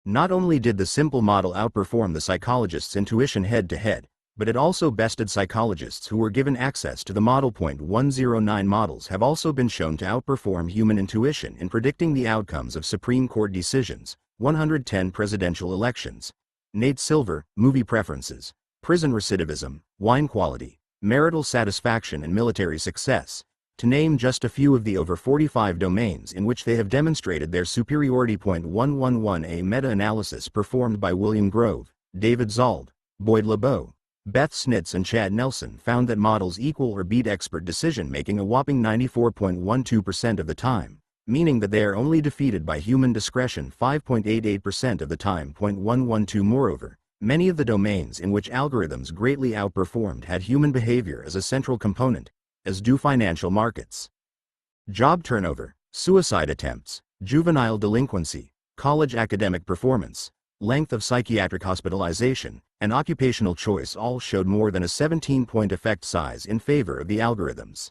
Not only did the simple model outperform the psychologist's intuition head-to-head, but it also bested psychologists who were given access to the model. 109 models have also been shown to outperform human intuition in predicting the outcomes of Supreme Court decisions, 110 presidential elections, Nate Silver, movie preferences, prison recidivism, wine quality, marital satisfaction and military success, to name just a few of the over 45 domains in which they have demonstrated their superiority. 111 A meta-analysis performed by William Grove, David Zald, Boyd LeBeau, Beth Snitz and Chad Nelson found that models equal or beat expert decision-making a whopping 94.12% of the time, meaning that they are only defeated by human discretion 5.88% of the time. 112 Moreover, many of the domains in which algorithms greatly outperformed had human behavior as a central component, as do financial markets. Job turnover, suicide attempts, juvenile delinquency, college academic performance, length of psychiatric hospitalization, and occupational choice all showed more than a 17-point effect size in favor of the algorithms.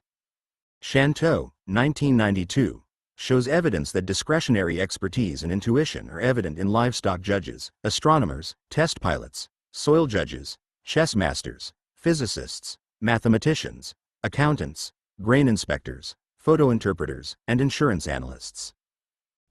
Shantou, 1992, shows evidence that discretionary expertise and intuition are evident in livestock judges, astronomers, test pilots, soil judges, chess masters, physicists, mathematicians, accountants, grain inspectors, photo interpreters, and insurance analysts.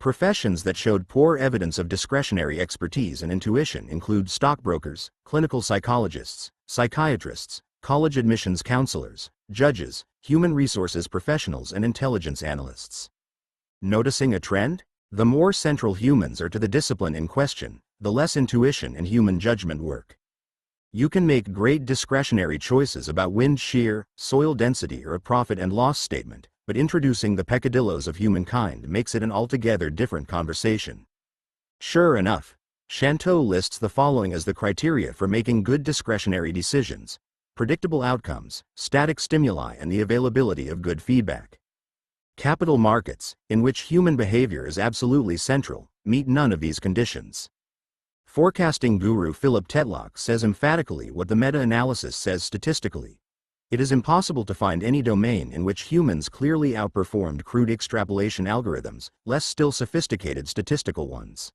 Professions that showed poor evidence of discretionary expertise and intuition include stockbrokers, clinical psychologists, psychiatrists, college admissions counselors, judges, human resources professionals, and intelligence analysts. Noticing a trend? The more central humans are to the discipline in question, the less intuition and human judgment work. You can make great discretionary choices about wind shear, soil density, or a profit and loss statement, but introducing the peccadillos of humankind makes it an altogether different conversation. Sure enough, Shantou lists the following as the criteria for making good discretionary decisions: predictable outcomes, static stimuli, and the availability of good feedback. Capital markets, in which human behavior is absolutely central, meet none of these conditions. Forecasting guru Philip Tetlock says emphatically what the meta-analysis says statistically. It is impossible to find any domain in which humans clearly outperformed crude extrapolation algorithms, less still sophisticated statistical ones.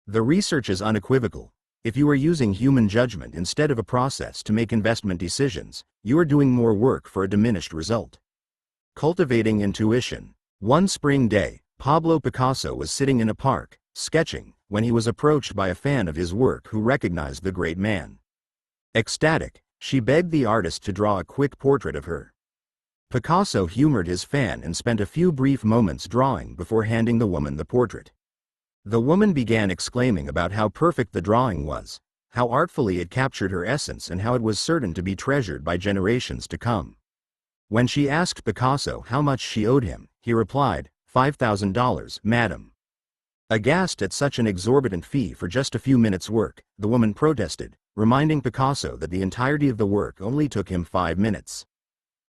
The research is unequivocal. If you are using human judgment instead of a process to make investment decisions, you are doing more work for a diminished result. Cultivating intuition. One spring day, Pablo Picasso was sitting in a park, sketching, when he was approached by a fan of his work who recognized the great man. Ecstatic, she begged the artist to draw a quick portrait of her. Picasso humored his fan and spent a few brief moments drawing before handing the woman the portrait. The woman began exclaiming about how perfect the drawing was, how artfully it captured her essence, and how it was certain to be treasured by generations to come. When she asked Picasso how much she owed him, he replied, $5,000, madam. Aghast at such an exorbitant fee for just a few minutes' work, the woman protested, reminding Picasso that the entirety of the work only took him 5 minutes.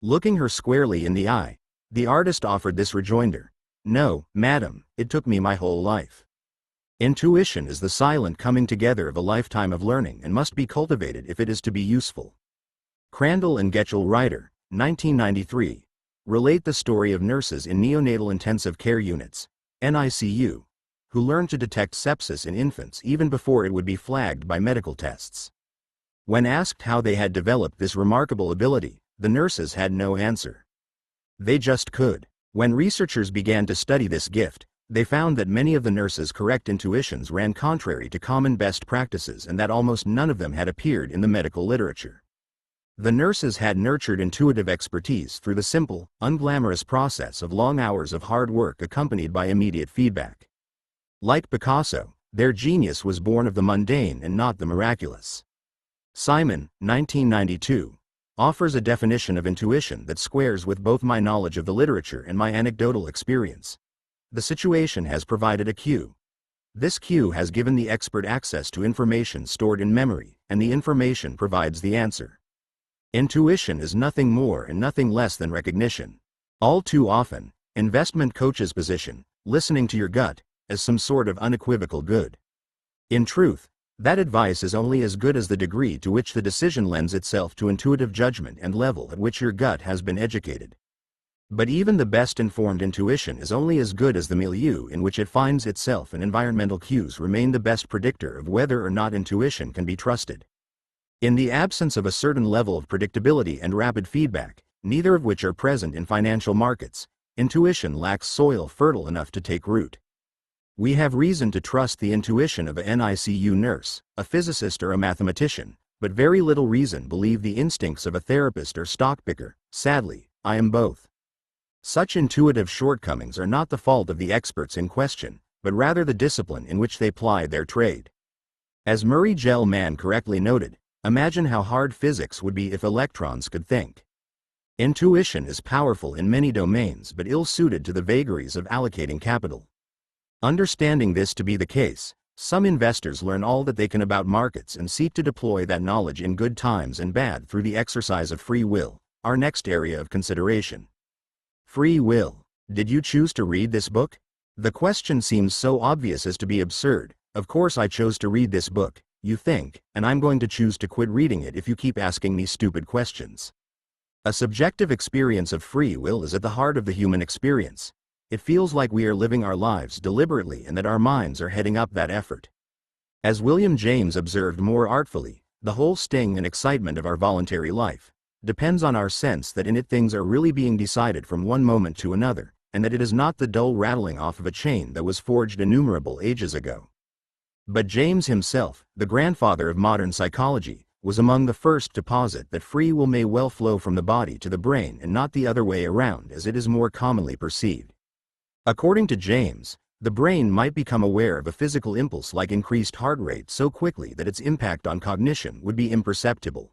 Looking her squarely in the eye, the artist offered this rejoinder: "No, madam, it took me my whole life." Intuition is the silent coming together of a lifetime of learning and must be cultivated if it is to be useful. Crandall and Getchell Ryder, 1993, relate the story of nurses in neonatal intensive care units, NICU, who learned to detect sepsis in infants even before it would be flagged by medical tests. When asked how they had developed this remarkable ability, the nurses had no answer. They just could. When researchers began to study this gift, they found that many of the nurses' correct intuitions ran contrary to common best practices and that almost none of them had appeared in the medical literature. The nurses had nurtured intuitive expertise through the simple, unglamorous process of long hours of hard work accompanied by immediate feedback. Like Picasso, their genius was born of the mundane and not the miraculous. Simon, 1992, offers a definition of intuition that squares with both my knowledge of the literature and my anecdotal experience. The situation has provided a cue. This cue has given the expert access to information stored in memory, and the information provides the answer. Intuition is nothing more and nothing less than recognition. All too often, investment coaches position listening to your gut as some sort of unequivocal good. In truth, that advice is only as good as the degree to which the decision lends itself to intuitive judgment and level at which your gut has been educated. But even the best informed intuition is only as good as the milieu in which it finds itself, and environmental cues remain the best predictor of whether or not intuition can be trusted. In the absence of a certain level of predictability and rapid feedback, neither of which are present in financial markets, intuition lacks soil fertile enough to take root. We have reason to trust the intuition of a NICU nurse, a physicist, or a mathematician, but very little reason believe the instincts of a therapist or stockpicker. Sadly, I am both. Such intuitive shortcomings are not the fault of the experts in question, but rather the discipline in which they ply their trade. As Murray Gell-Mann correctly noted, imagine how hard physics would be if electrons could think. Intuition is powerful in many domains but ill-suited to the vagaries of allocating capital. Understanding this to be the case, some investors learn all that they can about markets and seek to deploy that knowledge in good times and bad through the exercise of free will, our next area of consideration. Free will. Did you choose to read this book? The question seems so obvious as to be absurd. Of course I chose to read this book, you think, and I'm going to choose to quit reading it if you keep asking me stupid questions. A subjective experience of free will is at the heart of the human experience. It feels like we are living our lives deliberately and that our minds are heading up that effort. As William James observed more artfully, the whole sting and excitement of our voluntary life depends on our sense that in it things are really being decided from one moment to another, and that it is not the dull rattling off of a chain that was forged innumerable ages ago. But James himself, the grandfather of modern psychology, was among the first to posit that free will may well flow from the body to the brain and not the other way around as it is more commonly perceived. According to James, the brain might become aware of a physical impulse like increased heart rate so quickly that its impact on cognition would be imperceptible.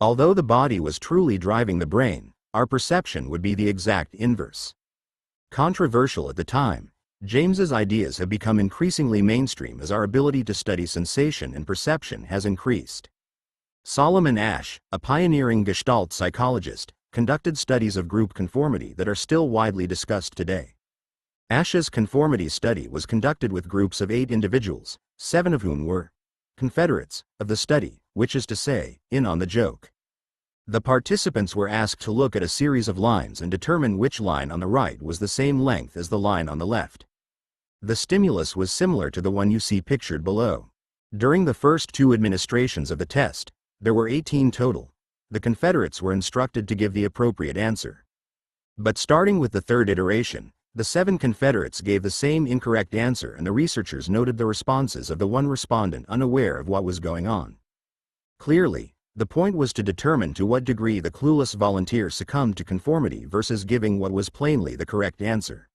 Although the body was truly driving the brain, our perception would be the exact inverse. Controversial at the time, James's ideas have become increasingly mainstream as our ability to study sensation and perception has increased. Solomon Asch, a pioneering Gestalt psychologist, conducted studies of group conformity that are still widely discussed today. Asch's conformity study was conducted with groups of 8 individuals, 7 of whom were confederates of the study, which is to say, in on the joke. The participants were asked to look at a series of lines and determine which line on the right was the same length as the line on the left. The stimulus was similar to the one you see pictured below. During the first 2 administrations of the test, there were 18 total. The confederates were instructed to give the appropriate answer. But starting with the 3rd iteration, the 7 confederates gave the same incorrect answer, and the researchers noted the responses of the one respondent unaware of what was going on. Clearly, the point was to determine to what degree the clueless volunteer succumbed to conformity versus giving what was plainly the correct answer.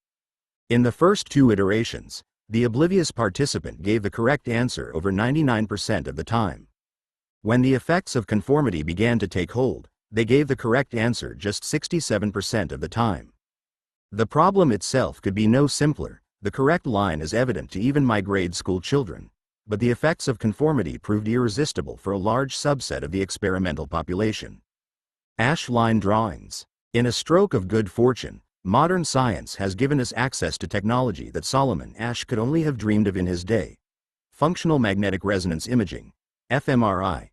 In the first 2 iterations, the oblivious participant gave the correct answer over 99% of the time. When the effects of conformity began to take hold, they gave the correct answer just 67% of the time. The problem itself could be no simpler. The correct line is evident to even my grade school children, but the effects of conformity proved irresistible for a large subset of the experimental population. Asch line drawings. In a stroke of good fortune, modern science has given us access to technology that Solomon Asch could only have dreamed of in his day. Functional magnetic resonance imaging, fMRI.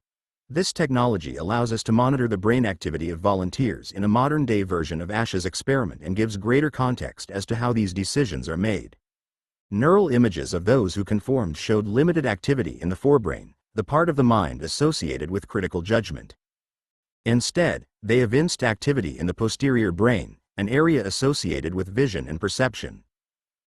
This technology allows us to monitor the brain activity of volunteers in a modern-day version of Asch's experiment and gives greater context as to how these decisions are made. Neural images of those who conformed showed limited activity in the forebrain, the part of the mind associated with critical judgment. Instead, they evinced activity in the posterior brain, an area associated with vision and perception.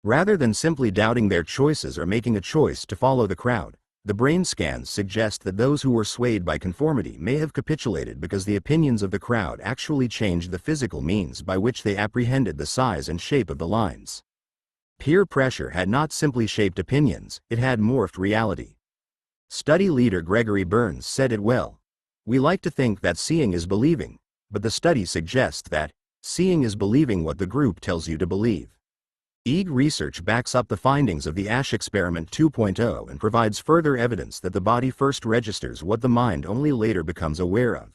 Rather than simply doubting their choices or making a choice to follow the crowd, the brain scans suggest that those who were swayed by conformity may have capitulated because the opinions of the crowd actually changed the physical means by which they apprehended the size and shape of the lines. Peer pressure had not simply shaped opinions, it had morphed reality. Study leader Gregory Burns said it well. We like to think that seeing is believing, but the study suggests that seeing is believing what the group tells you to believe. Research backs up the findings of the Asch experiment 2.0 and provides further evidence that the body first registers what the mind only later becomes aware of.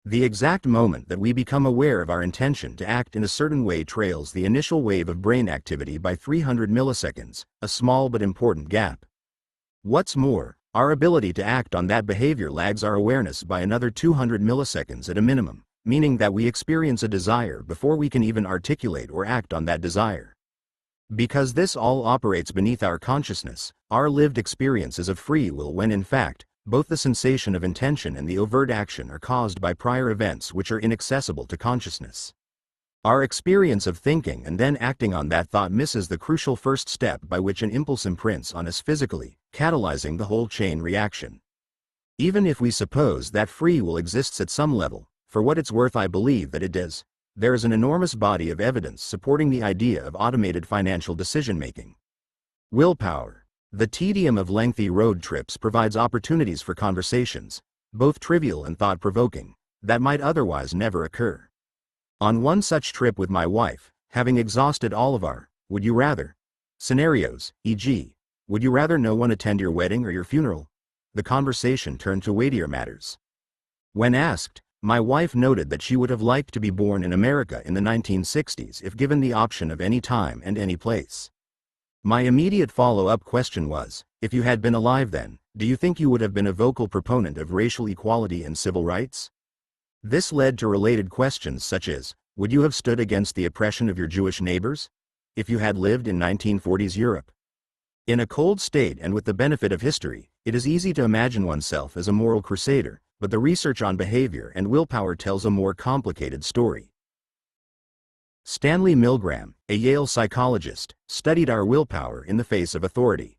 The exact moment that we become aware of our intention to act in a certain way trails the initial wave of brain activity by 300 milliseconds, a small but important gap. What's more, our ability to act on that behavior lags our awareness by another 200 milliseconds at a minimum, meaning that we experience a desire before we can even articulate or act on that desire. Because this all operates beneath our consciousness, our lived experience is of free will when in fact, both the sensation of intention and the overt action are caused by prior events which are inaccessible to consciousness. Our experience of thinking and then acting on that thought misses the crucial first step by which an impulse imprints on us physically, catalyzing the whole chain reaction. Even if we suppose that free will exists at some level, for what it's worth I believe that it does, there is an enormous body of evidence supporting the idea of automated financial decision-making. Willpower. The tedium of lengthy road trips provides opportunities for conversations, both trivial and thought-provoking, that might otherwise never occur. On one such trip with my wife, having exhausted all of our "would you rather" scenarios, e.g., would you rather no one attend your wedding or your funeral, the conversation turned to weightier matters. When asked, my wife noted that she would have liked to be born in America in the 1960s if given the option of any time and any place. My immediate follow-up question was, if you had been alive then, do you think you would have been a vocal proponent of racial equality and civil rights? This led to related questions such as, would you have stood against the oppression of your Jewish neighbors if you had lived in 1940s Europe? In a cold state and with the benefit of history, it is easy to imagine oneself as a moral crusader, but the research on behavior and willpower tells a more complicated story. Stanley Milgram, a Yale psychologist, studied our willpower in the face of authority.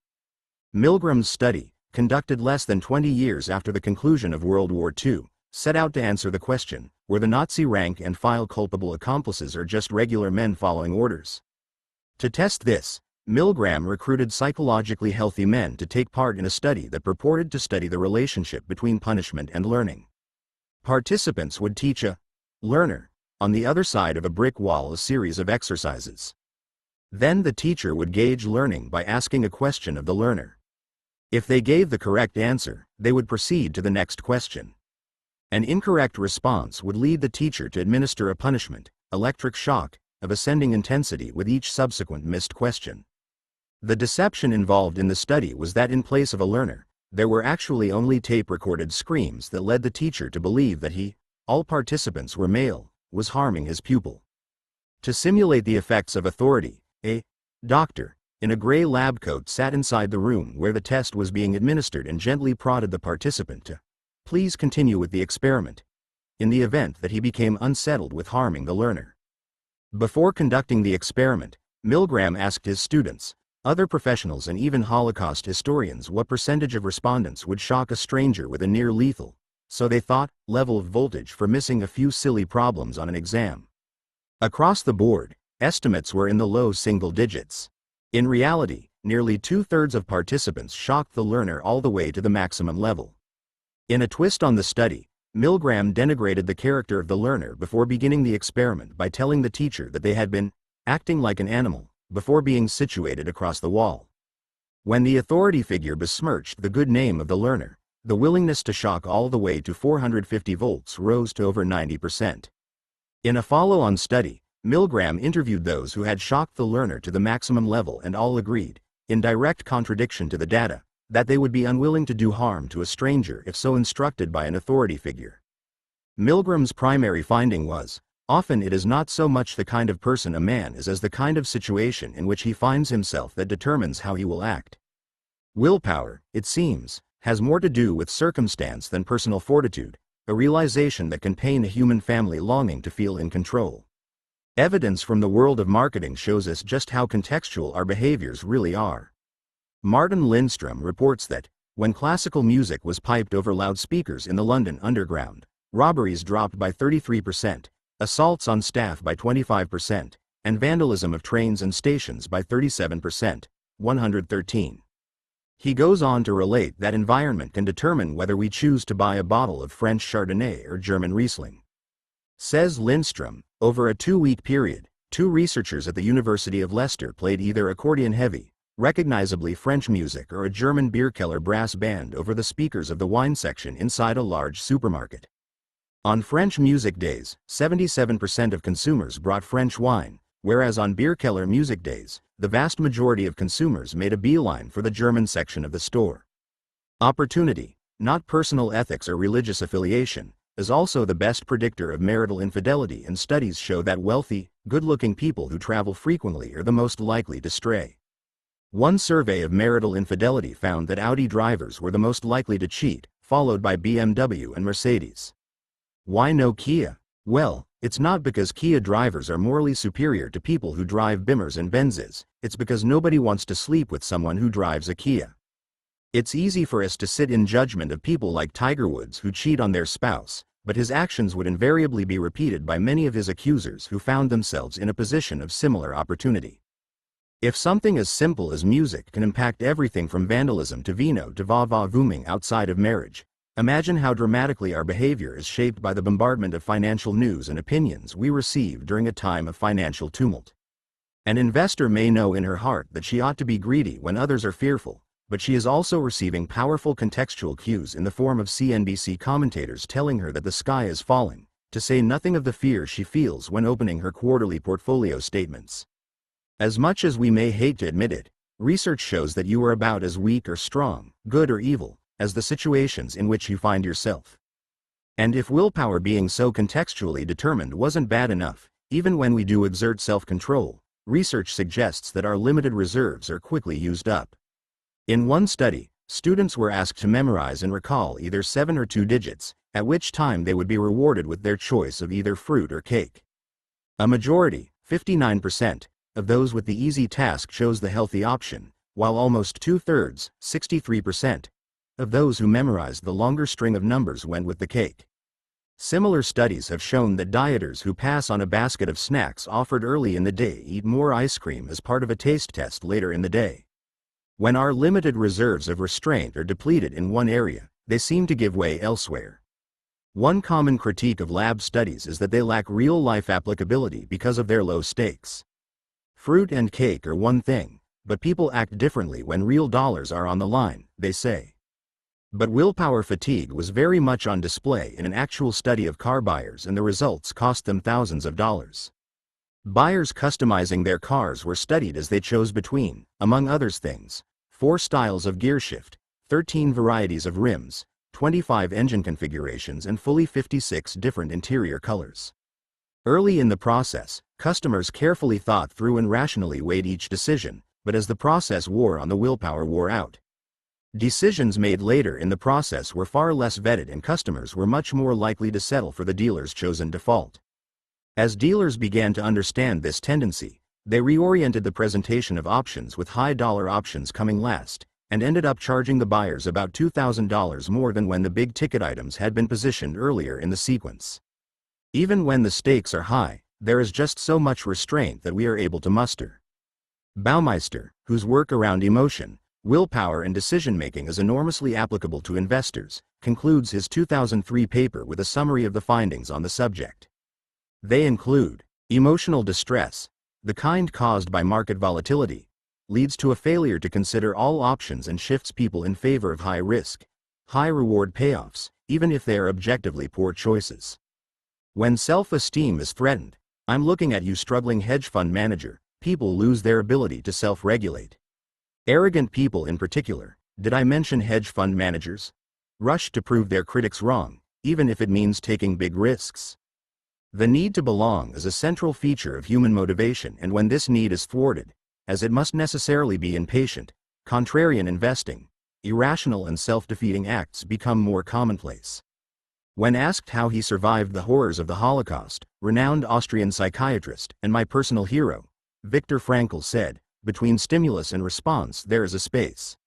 Milgram's study, conducted less than 20 years after the conclusion of World War II, set out to answer the question, were the Nazi rank-and-file culpable accomplices or just regular men following orders? To test this, Milgram recruited psychologically healthy men to take part in a study that purported to study the relationship between punishment and learning. Participants would teach a learner, on the other side of a brick wall, a series of exercises. Then the teacher would gauge learning by asking a question of the learner. If they gave the correct answer, they would proceed to the next question. An incorrect response would lead the teacher to administer a punishment, electric shock, of ascending intensity with each subsequent missed question. The deception involved in the study was that in place of a learner, there were actually only tape-recorded screams that led the teacher to believe that he, all participants were male, was harming his pupil. To simulate the effects of authority, a doctor, in a gray lab coat sat inside the room where the test was being administered and gently prodded the participant to please continue with the experiment, in the event that he became unsettled with harming the learner. Before conducting the experiment, Milgram asked his students, other professionals and even Holocaust historians what percentage of respondents would shock a stranger with a near-lethal, so they thought, level of voltage for missing a few silly problems on an exam. Across the board, estimates were in the low single digits. In reality, nearly two-thirds of participants shocked the learner all the way to the maximum level. In a twist on the study, Milgram denigrated the character of the learner before beginning the experiment by telling the teacher that they had been acting like an animal before being situated across the wall. When the authority figure besmirched the good name of the learner, the willingness to shock all the way to 450 volts rose to over 90%. In a follow-on study, Milgram interviewed those who had shocked the learner to the maximum level and all agreed, in direct contradiction to the data, that they would be unwilling to do harm to a stranger if so instructed by an authority figure. Milgram's primary finding was, often it is not so much the kind of person a man is as the kind of situation in which he finds himself that determines how he will act. Willpower, it seems, has more to do with circumstance than personal fortitude, a realization that can pain a human family longing to feel in control. Evidence from the world of marketing shows us just how contextual our behaviors really are. Martin Lindstrom reports that, when classical music was piped over loudspeakers in the London Underground, robberies dropped by 33%, assaults on staff by 25%, and vandalism of trains and stations by 37%, 113. He goes on to relate that environment can determine whether we choose to buy a bottle of French Chardonnay or German Riesling. Says Lindstrom, over a 2-week period, 2 researchers at the University of Leicester played either accordion-heavy, recognizably French music or a German Bierkeller brass band over the speakers of the wine section inside a large supermarket. On French music days, 77% of consumers brought French wine, whereas on Bierkeller music days, the vast majority of consumers made a beeline for the German section of the store. Opportunity, not personal ethics or religious affiliation, is also the best predictor of marital infidelity, and studies show that wealthy, good-looking people who travel frequently are the most likely to stray. One survey of marital infidelity found that Audi drivers were the most likely to cheat, followed by BMW and Mercedes. Why no Kia? Well, it's not because Kia drivers are morally superior to people who drive Bimmers and Benzes, it's because nobody wants to sleep with someone who drives a Kia. It's easy for us to sit in judgment of people like Tiger Woods who cheat on their spouse, but his actions would invariably be repeated by many of his accusers who found themselves in a position of similar opportunity. If something as simple as music can impact everything from vandalism to vino to va-va-vooming outside of marriage, imagine how dramatically our behavior is shaped by the bombardment of financial news and opinions we receive during a time of financial tumult. An investor may know in her heart that she ought to be greedy when others are fearful, but she is also receiving powerful contextual cues in the form of CNBC commentators telling her that the sky is falling, to say nothing of the fear she feels when opening her quarterly portfolio statements. As much as we may hate to admit it, research shows that you are about as weak or strong, good or evil, as the situations in which you find yourself. And if willpower being so contextually determined wasn't bad enough, even when we do exert self-control, research suggests that our limited reserves are quickly used up. In one study, students were asked to memorize and recall either 7 or 2 digits, at which time they would be rewarded with their choice of either fruit or cake. A majority, 59%, of those with the easy task chose the healthy option, while almost 2/3, 63%, of those who memorized the longer string of numbers went with the cake. Similar studies have shown that dieters who pass on a basket of snacks offered early in the day eat more ice cream as part of a taste test later in the day. When our limited reserves of restraint are depleted in one area, they seem to give way elsewhere. One common critique of lab studies is that they lack real-life applicability because of their low stakes. Fruit and cake are one thing, but people act differently when real dollars are on the line, they say. But willpower fatigue was very much on display in an actual study of car buyers, and the results cost them thousands of dollars. Buyers customizing their cars were studied as they chose between, among other things, 4 styles of gearshift, 13 varieties of rims, 25 engine configurations, and fully 56 different interior colors. Early in the process, customers carefully thought through and rationally weighed each decision, but as the process wore on, the willpower wore out. Decisions made later in the process were far less vetted, and customers were much more likely to settle for the dealer's chosen default. As dealers began to understand this tendency, they reoriented the presentation of options, with high-dollar options coming last, and ended up charging the buyers about $2,000 more than when the big-ticket items had been positioned earlier in the sequence. Even when the stakes are high, there is just so much restraint that we are able to muster. Baumeister, whose work around emotion, willpower and decision-making is enormously applicable to investors, concludes his 2003 paper with a summary of the findings on the subject. They include: emotional distress, the kind caused by market volatility, leads to a failure to consider all options and shifts people in favor of high-risk, high-reward payoffs, even if they are objectively poor choices. When self-esteem is threatened, I'm looking at you, struggling hedge fund manager, people lose their ability to self-regulate. Arrogant people in particular, did I mention hedge fund managers? Rush to prove their critics wrong, even if it means taking big risks. The need to belong is a central feature of human motivation, and when this need is thwarted, as it must necessarily be, impatient, contrarian investing, irrational and self-defeating acts become more commonplace. When asked how he survived the horrors of the Holocaust, renowned Austrian psychiatrist and my personal hero, Viktor Frankl, said, "Between stimulus and response there is a space.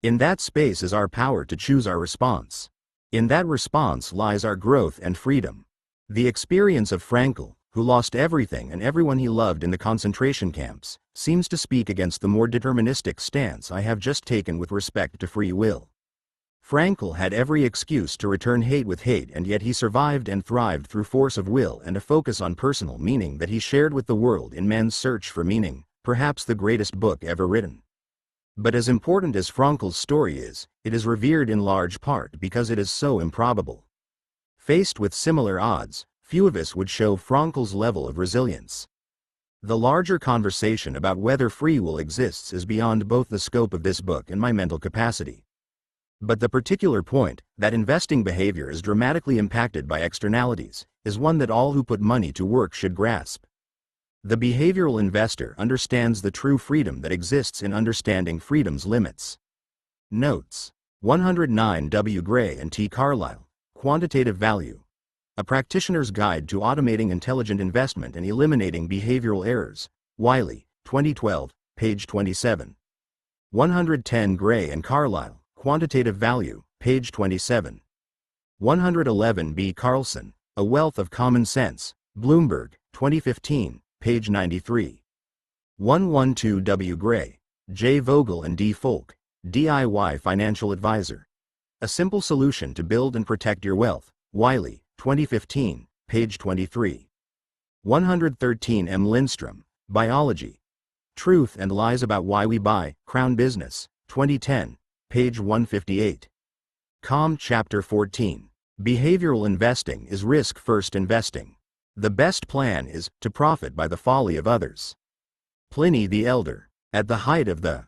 In that space is our power to choose our response. In that response lies our growth and freedom." The experience of Frankl, who lost everything and everyone he loved in the concentration camps, seems to speak against the more deterministic stance I have just taken with respect to free will. Frankl had every excuse to return hate with hate, and yet he survived and thrived through force of will and a focus on personal meaning that he shared with the world in Man's Search for Meaning, perhaps the greatest book ever written. But as important as Frankl's story is, it is revered in large part because it is so improbable. Faced with similar odds, few of us would show Frankl's level of resilience. The larger conversation about whether free will exists is beyond both the scope of this book and my mental capacity. But the particular point, that investing behavior is dramatically impacted by externalities, is one that all who put money to work should grasp. The behavioral investor understands the true freedom that exists in understanding freedom's limits. Notes: 109 W. Gray and T. Carlisle, Quantitative Value. A Practitioner's Guide to Automating Intelligent Investment and Eliminating Behavioral Errors, Wiley, 2012, page 27. 110 Gray and Carlisle, Quantitative Value, page 27. 111 B. Carlson, A Wealth of Common Sense, Bloomberg, 2015, page 93. 112 W. Gray, J. Vogel and D. Folk, DIY Financial Advisor. A Simple Solution to Build and Protect Your Wealth, Wiley, 2015, page 23. 113 M. Lindstrom, Biology. Truth and Lies About Why We Buy, Crown Business, 2010, page 158. Com. Chapter 14. Behavioral Investing is Risk-First Investing. The best plan is to profit by the folly of others. Pliny the Elder. At the height of the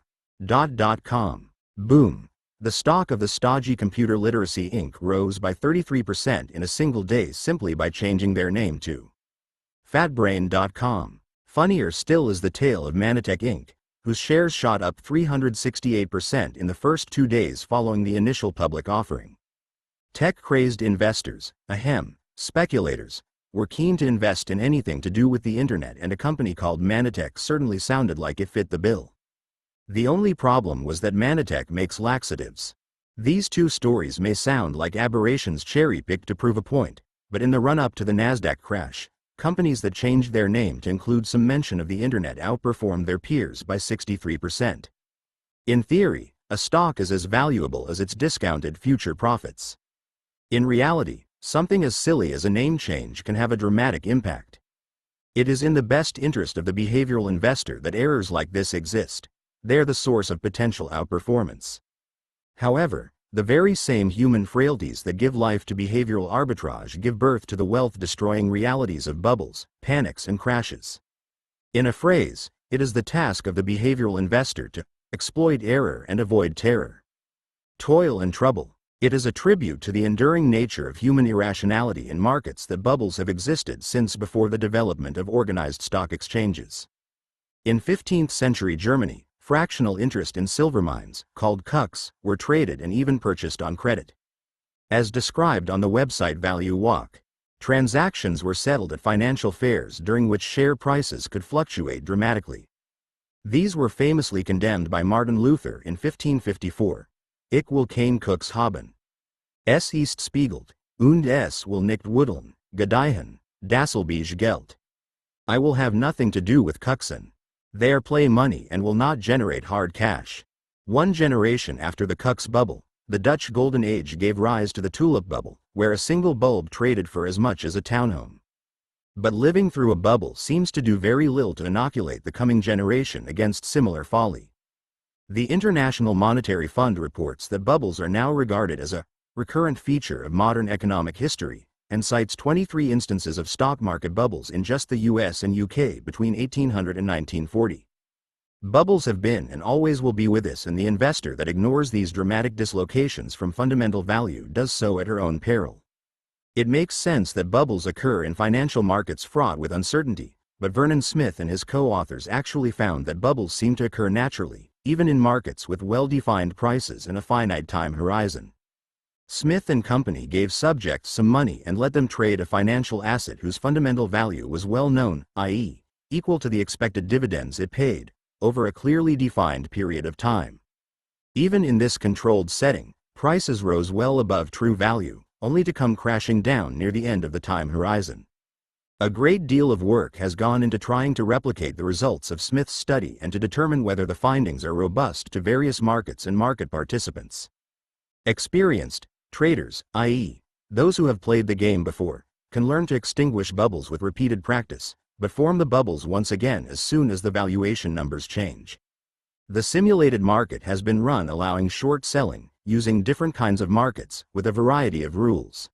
.com boom, the stock of the stodgy Computer Literacy Inc. rose by 33% in a single day simply by changing their name to fatbrain.com. Funnier still is the tale of Manitech Inc., whose shares shot up 368% in the first 2 days following the initial public offering. Tech-crazed investors, speculators, were keen to invest in anything to do with the internet, and a company called Manitech certainly sounded like it fit the bill. The only problem was that Manitech makes laxatives. These two stories may sound like aberrations cherry-picked to prove a point, but in the run-up to the Nasdaq crash, companies that changed their name to include some mention of the internet outperformed their peers by 63%. In theory, a stock is as valuable as its discounted future profits. In reality, something as silly as a name change can have a dramatic impact. It is in the best interest of the behavioral investor that errors like this exist. They're the source of potential outperformance. However, the very same human frailties that give life to behavioral arbitrage give birth to the wealth-destroying realities of bubbles, panics, and crashes. In a phrase, it is the task of the behavioral investor to exploit error and avoid terror. Toil and trouble. It is a tribute to the enduring nature of human irrationality in markets that bubbles have existed since before the development of organized stock exchanges. In 15th century Germany, fractional interest in silver mines, called cucks, were traded and even purchased on credit. As described on the website Value Walk, transactions were settled at financial fairs during which share prices could fluctuate dramatically. These were famously condemned by Martin Luther in 1554. Ich will kein Cooks haben. Es ist spiegelt, und es will nicht wudeln, gedeihen, dasselbige Geld. I will have nothing to do with cucksen. They are play money and will not generate hard cash. One generation after the cucks bubble, the Dutch Golden Age gave rise to the tulip bubble, where a single bulb traded for as much as a townhome. But living through a bubble seems to do very little to inoculate the coming generation against similar folly. The International Monetary Fund reports that bubbles are now regarded as a recurrent feature of modern economic history, and cites 23 instances of stock market bubbles in just the US and UK between 1800 and 1940. Bubbles have been and always will be with us, and the investor that ignores these dramatic dislocations from fundamental value does so at her own peril. It makes sense that bubbles occur in financial markets fraught with uncertainty, but Vernon Smith and his co-authors actually found that bubbles seem to occur naturally, even in markets with well-defined prices and a finite time horizon. Smith and Company gave subjects some money and let them trade a financial asset whose fundamental value was well known, i.e., equal to the expected dividends it paid, over a clearly defined period of time. Even in this controlled setting, prices rose well above true value, only to come crashing down near the end of the time horizon. A great deal of work has gone into trying to replicate the results of Smith's study and to determine whether the findings are robust to various markets and market participants. Experienced traders, i.e., those who have played the game before, can learn to extinguish bubbles with repeated practice, but form the bubbles once again as soon as the valuation numbers change. The simulated market has been run allowing short selling, using different kinds of markets, with a variety of rules.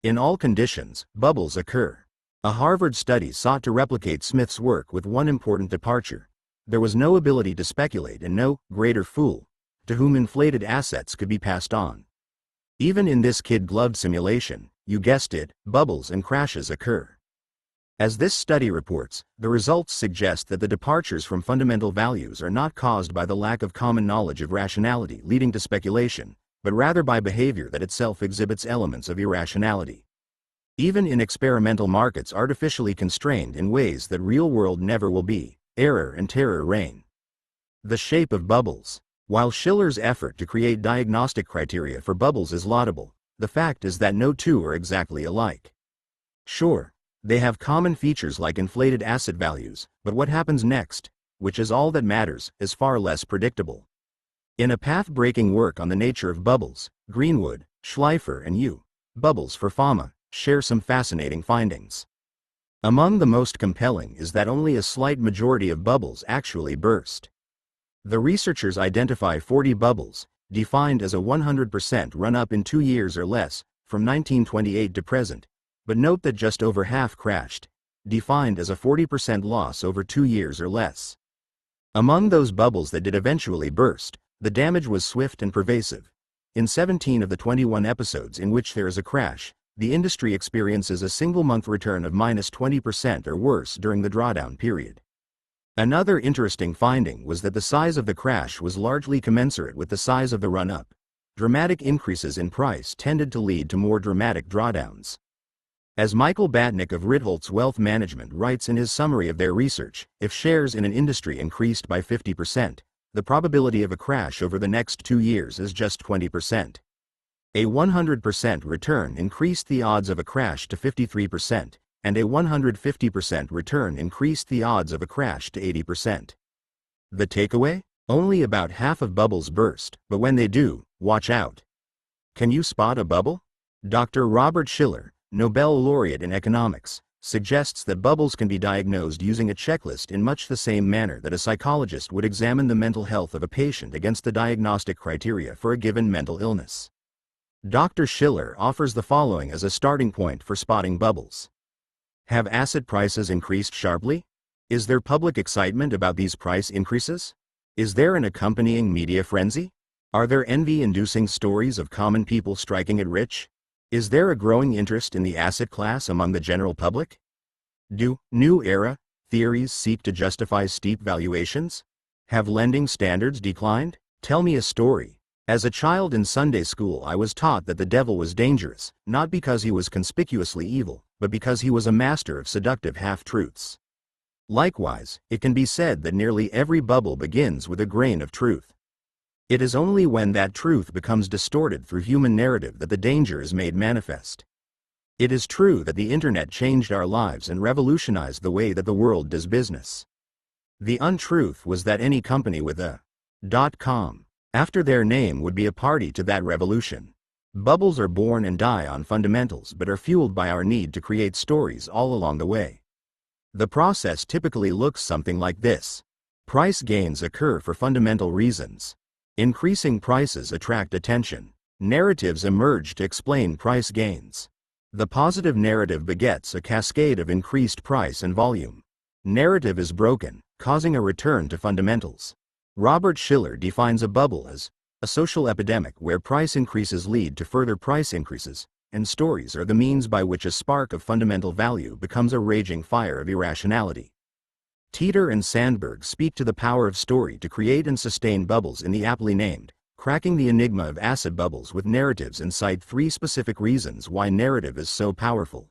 In all conditions, bubbles occur. A Harvard study sought to replicate Smith's work with one important departure. There was no ability to speculate and no greater fool to whom inflated assets could be passed on. Even in this kid-gloved simulation, you guessed it, bubbles and crashes occur. As this study reports, the results suggest that the departures from fundamental values are not caused by the lack of common knowledge of rationality leading to speculation, but rather by behavior that itself exhibits elements of irrationality. Even in experimental markets artificially constrained in ways that real-world never will be, error and terror reign. The shape of bubbles. While Shiller's effort to create diagnostic criteria for bubbles is laudable, the fact is that no two are exactly alike. Sure, they have common features like inflated asset values, but what happens next, which is all that matters, is far less predictable. In a path-breaking work on the nature of bubbles, Greenwood, Schleifer and U. Bubbles for Fama, share some fascinating findings. Among the most compelling is that only a slight majority of bubbles actually burst. The researchers identify 40 bubbles, defined as a 100% run-up in 2 years or less, from 1928 to present, but note that just over half crashed, defined as a 40% loss over 2 years or less. Among those bubbles that did eventually burst, the damage was swift and pervasive. In 17 of the 21 episodes in which there is a crash, the industry experiences a single-month return of -20% or worse during the drawdown period. Another interesting finding was that the size of the crash was largely commensurate with the size of the run-up. dramatic increases in price tended to lead to more dramatic drawdowns. As Michael Batnick of Ritholtz Wealth Management writes in his summary of their research, if shares in an industry increased by 50%, the probability of a crash over the next 2 years is just 20%. A 100% return increased the odds of a crash to 53%, and a 150% return increased the odds of a crash to 80%. The takeaway? Only about half of bubbles burst, but when they do, watch out. Can you spot a bubble? Dr. Robert Shiller, Nobel laureate in economics, suggests that bubbles can be diagnosed using a checklist in much the same manner that a psychologist would examine the mental health of a patient against the diagnostic criteria for a given mental illness. Dr. Shiller offers the following as a starting point for spotting bubbles. Have asset prices increased sharply? Is there public excitement about these price increases? Is there an accompanying media frenzy? Are there envy-inducing stories of common people striking it rich? Is there a growing interest in the asset class among the general public? Do new era theories seek to justify steep valuations? Have lending standards declined? Tell me a story. As a child in Sunday school, I was taught that the devil was dangerous, not because he was conspicuously evil, but because he was a master of seductive half-truths. Likewise, it can be said that nearly every bubble begins with a grain of truth. It is only when that truth becomes distorted through human narrative that the danger is made manifest. It is true that the internet changed our lives and revolutionized the way that the world does business. The untruth was that any company with a .com after their name would be a party to that revolution. Bubbles are born and die on fundamentals but are fueled by our need to create stories all along the way. The process typically looks something like this. Price gains occur for fundamental reasons. Increasing prices attract attention. Narratives emerge to explain price gains. The positive narrative begets a cascade of increased price and volume. Narrative is broken, causing a return to fundamentals. Robert Shiller defines a bubble as a social epidemic where price increases lead to further price increases, and stories are the means by which a spark of fundamental value becomes a raging fire of irrationality. Teeter and Sandberg speak to the power of story to create and sustain bubbles in the aptly named Cracking the Enigma of Asset Bubbles with Narratives and cite 3 specific reasons why narrative is so powerful.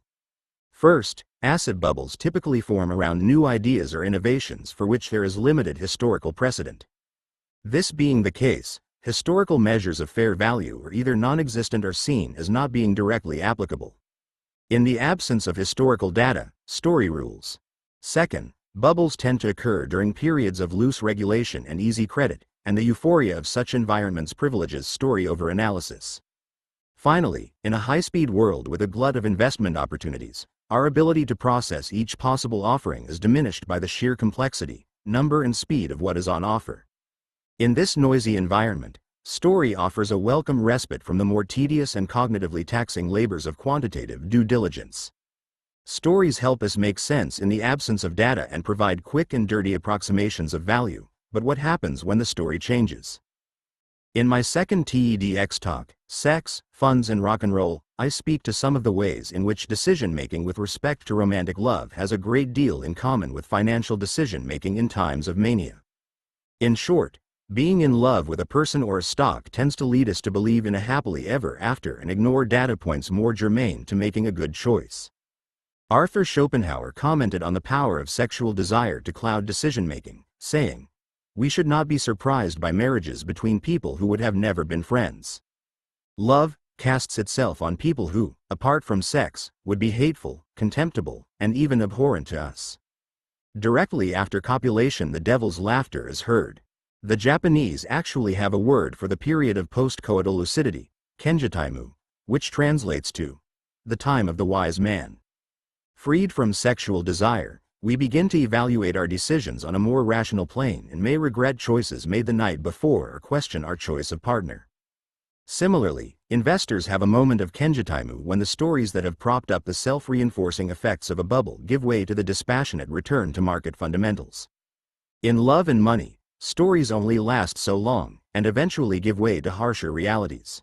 First, asset bubbles typically form around new ideas or innovations for which there is limited historical precedent. This being the case, historical measures of fair value are either non-existent or seen as not being directly applicable. In the absence of historical data, story rules. Second, bubbles tend to occur during periods of loose regulation and easy credit, and the euphoria of such environments privileges story over analysis. Finally, in a high-speed world with a glut of investment opportunities, our ability to process each possible offering is diminished by the sheer complexity, number and speed of what is on offer. In this noisy environment, story offers a welcome respite from the more tedious and cognitively taxing labors of quantitative due diligence. Stories help us make sense in the absence of data and provide quick and dirty approximations of value, but what happens when the story changes? In my second TEDx talk, Sex, Funds and Rock and Roll, I speak to some of the ways in which decision-making with respect to romantic love has a great deal in common with financial decision-making in times of mania. In short, being in love with a person or a stock tends to lead us to believe in a happily ever after and ignore data points more germane to making a good choice. Arthur Schopenhauer commented on the power of sexual desire to cloud decision-making, saying, "We should not be surprised by marriages between people who would have never been friends. Love casts itself on people who, apart from sex, would be hateful, contemptible, and even abhorrent to us." Directly after copulation, the devil's laughter is heard. The Japanese actually have a word for the period of post-coital lucidity, kenjitaimu, which translates to the time of the wise man. Freed from sexual desire, we begin to evaluate our decisions on a more rational plane and may regret choices made the night before or question our choice of partner. Similarly, investors have a moment of kenjitaimu when the stories that have propped up the self-reinforcing effects of a bubble give way to the dispassionate return to market fundamentals. In love and money, stories only last so long, and eventually give way to harsher realities.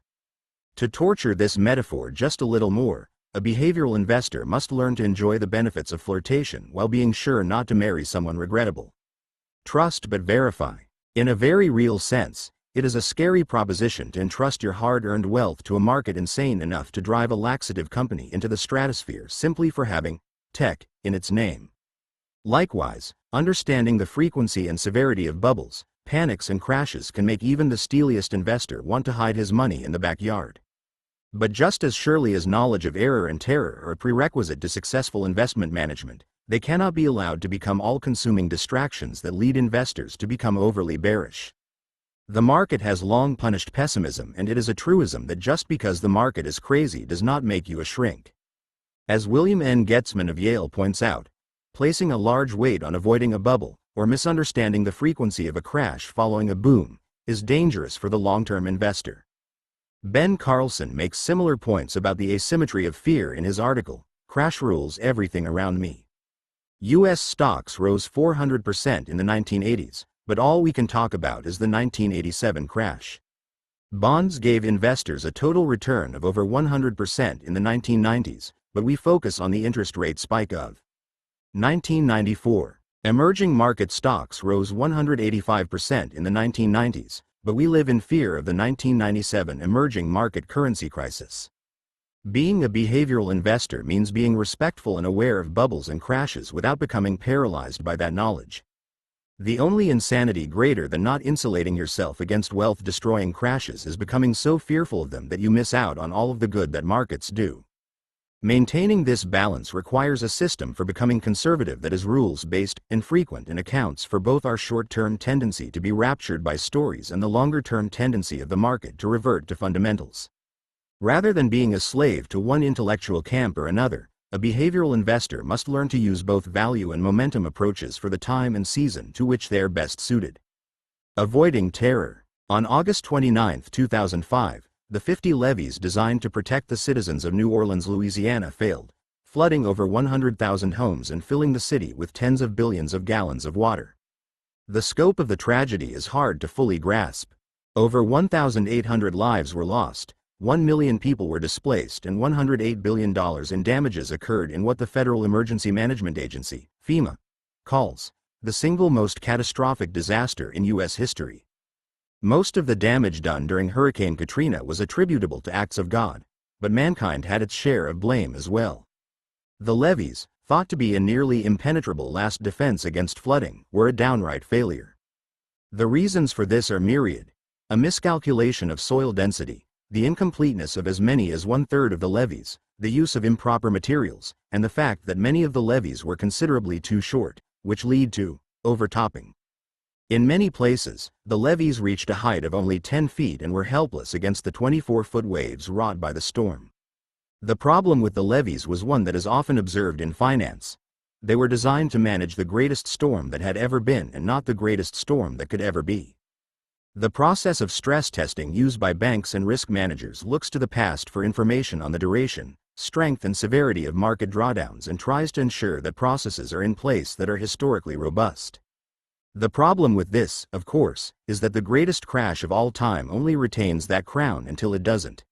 To torture this metaphor just a little more, a behavioral investor must learn to enjoy the benefits of flirtation while being sure not to marry someone regrettable. Trust but verify. In a very real sense, It is a scary proposition to entrust your hard-earned wealth to a market insane enough to drive a laxative company into the stratosphere simply for having tech in its name. Likewise, understanding the frequency and severity of bubbles, panics and crashes can make even the steeliest investor want to hide his money in the backyard. But just as surely as knowledge of error and terror are a prerequisite to successful investment management, they cannot be allowed to become all-consuming distractions that lead investors to become overly bearish. The market has long punished pessimism, and it is a truism that just because the market is crazy does not make you a shrink. As William N. Getzman of Yale points out, placing a large weight on avoiding a bubble, or misunderstanding the frequency of a crash following a boom, is dangerous for the long-term investor. Ben Carlson makes similar points about the asymmetry of fear in his article, Crash Rules Everything Around Me. U.S. stocks rose 400% in the 1980s, but all we can talk about is the 1987 crash. Bonds gave investors a total return of over 100% in the 1990s, but we focus on the interest rate spike of 1994. Emerging market stocks rose 185% in the 1990s, but we live in fear of the 1997 emerging market currency crisis. Being a behavioral investor means being respectful and aware of bubbles and crashes without becoming paralyzed by that knowledge. The only insanity greater than not insulating yourself against wealth-destroying crashes is becoming so fearful of them that you miss out on all of the good that markets do. Maintaining this balance requires a system for becoming conservative that is rules-based, infrequent, and accounts for both our short-term tendency to be raptured by stories and the longer-term tendency of the market to revert to fundamentals. Rather than being a slave to one intellectual camp or another, a behavioral investor must learn to use both value and momentum approaches for the time and season to which they are best suited. Avoiding terror. On August 29, 2005, the 50 levees designed to protect the citizens of New Orleans, Louisiana failed, flooding over 100,000 homes and filling the city with tens of billions of gallons of water. The scope of the tragedy is hard to fully grasp. Over 1,800 lives were lost. 1 million people were displaced and $108 billion in damages occurred in what the Federal Emergency Management Agency, FEMA, calls the single most catastrophic disaster in U.S. history. Most of the damage done during Hurricane Katrina was attributable to acts of God, but mankind had its share of blame as well. The levees, thought to be a nearly impenetrable last defense against flooding, were a downright failure. The reasons for this are myriad: a miscalculation of soil density, the incompleteness of as many as one-third of the levees, the use of improper materials, and the fact that many of the levees were considerably too short, which lead to overtopping. In many places, the levees reached a height of only 10 feet and were helpless against the 24-foot waves wrought by the storm. The problem with the levees was one that is often observed in finance. They were designed to manage the greatest storm that had ever been and not the greatest storm that could ever be. The process of stress testing used by banks and risk managers looks to the past for information on the duration, strength, and severity of market drawdowns and tries to ensure that processes are in place that are historically robust. The problem with this, of course, is that the greatest crash of all time only retains that crown until it doesn't.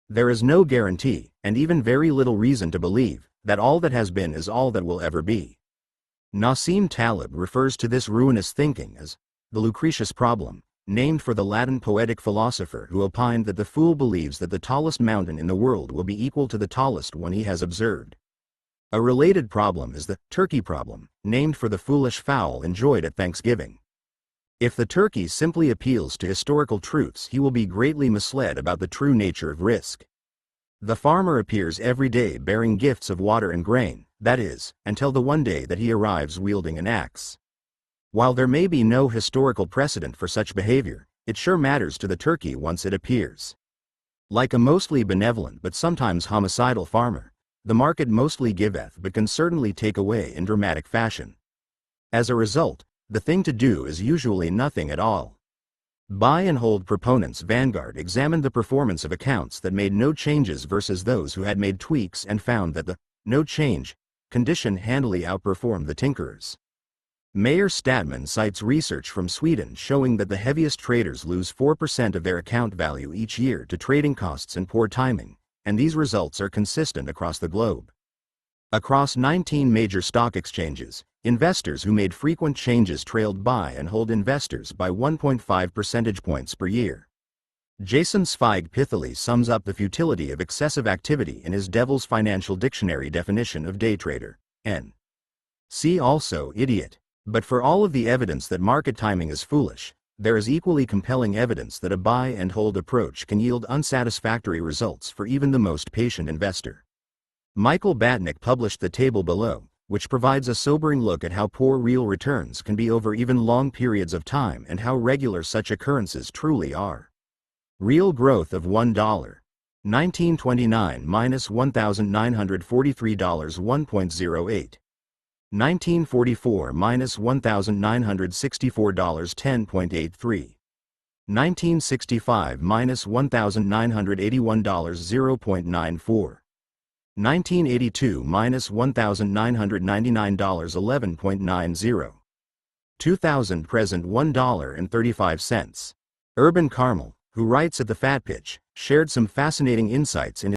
There is no guarantee, and even very little reason to believe, that all that has been is all that will ever be. Nassim Taleb refers to this ruinous thinking as the Lucretius problem, named for the Latin poetic philosopher who opined that the fool believes that the tallest mountain in the world will be equal to the tallest one he has observed. A related problem is the turkey problem, named for the foolish fowl enjoyed at Thanksgiving. If the turkey simply appeals to historical truths, he will be greatly misled about the true nature of risk. The farmer appears every day bearing gifts of water and grain, that is, until the one day that he arrives wielding an axe. While there may be no historical precedent for such behavior, it sure matters to the turkey once it appears. Like a mostly benevolent but sometimes homicidal farmer, the market mostly giveth but can certainly take away in dramatic fashion. As a result, the thing to do is usually nothing at all. Buy and hold proponents. Vanguard examined the performance of accounts that made no changes versus those who had made tweaks and found that the no change condition handily outperformed the tinkerers. Mayer Statman cites research from Sweden showing that the heaviest traders lose 4% of their account value each year to trading costs and poor timing, and these results are consistent across the globe. Across 19 major stock exchanges, investors who made frequent changes trailed buy and hold investors by 1.5 percentage points per year. Jason Zweig pithily sums up the futility of excessive activity in his Devil's Financial Dictionary definition of day trader. N. See also idiot. But for all of the evidence that market timing is foolish, there is equally compelling evidence that a buy and hold approach can yield unsatisfactory results for even the most patient investor. Michael Batnick published the table below, which provides a sobering look at how poor real returns can be over even long periods of time and how regular such occurrences truly are. Real growth of $1. 1929 minus $1,943 1.08. 1944 minus $1,964 10.83. 1965 minus $1,981 0.94. 1982 minus $1,999 11.90. 2000 present $1.35. Urban Carmel, who writes at the Fat Pitch, shared some fascinating insights in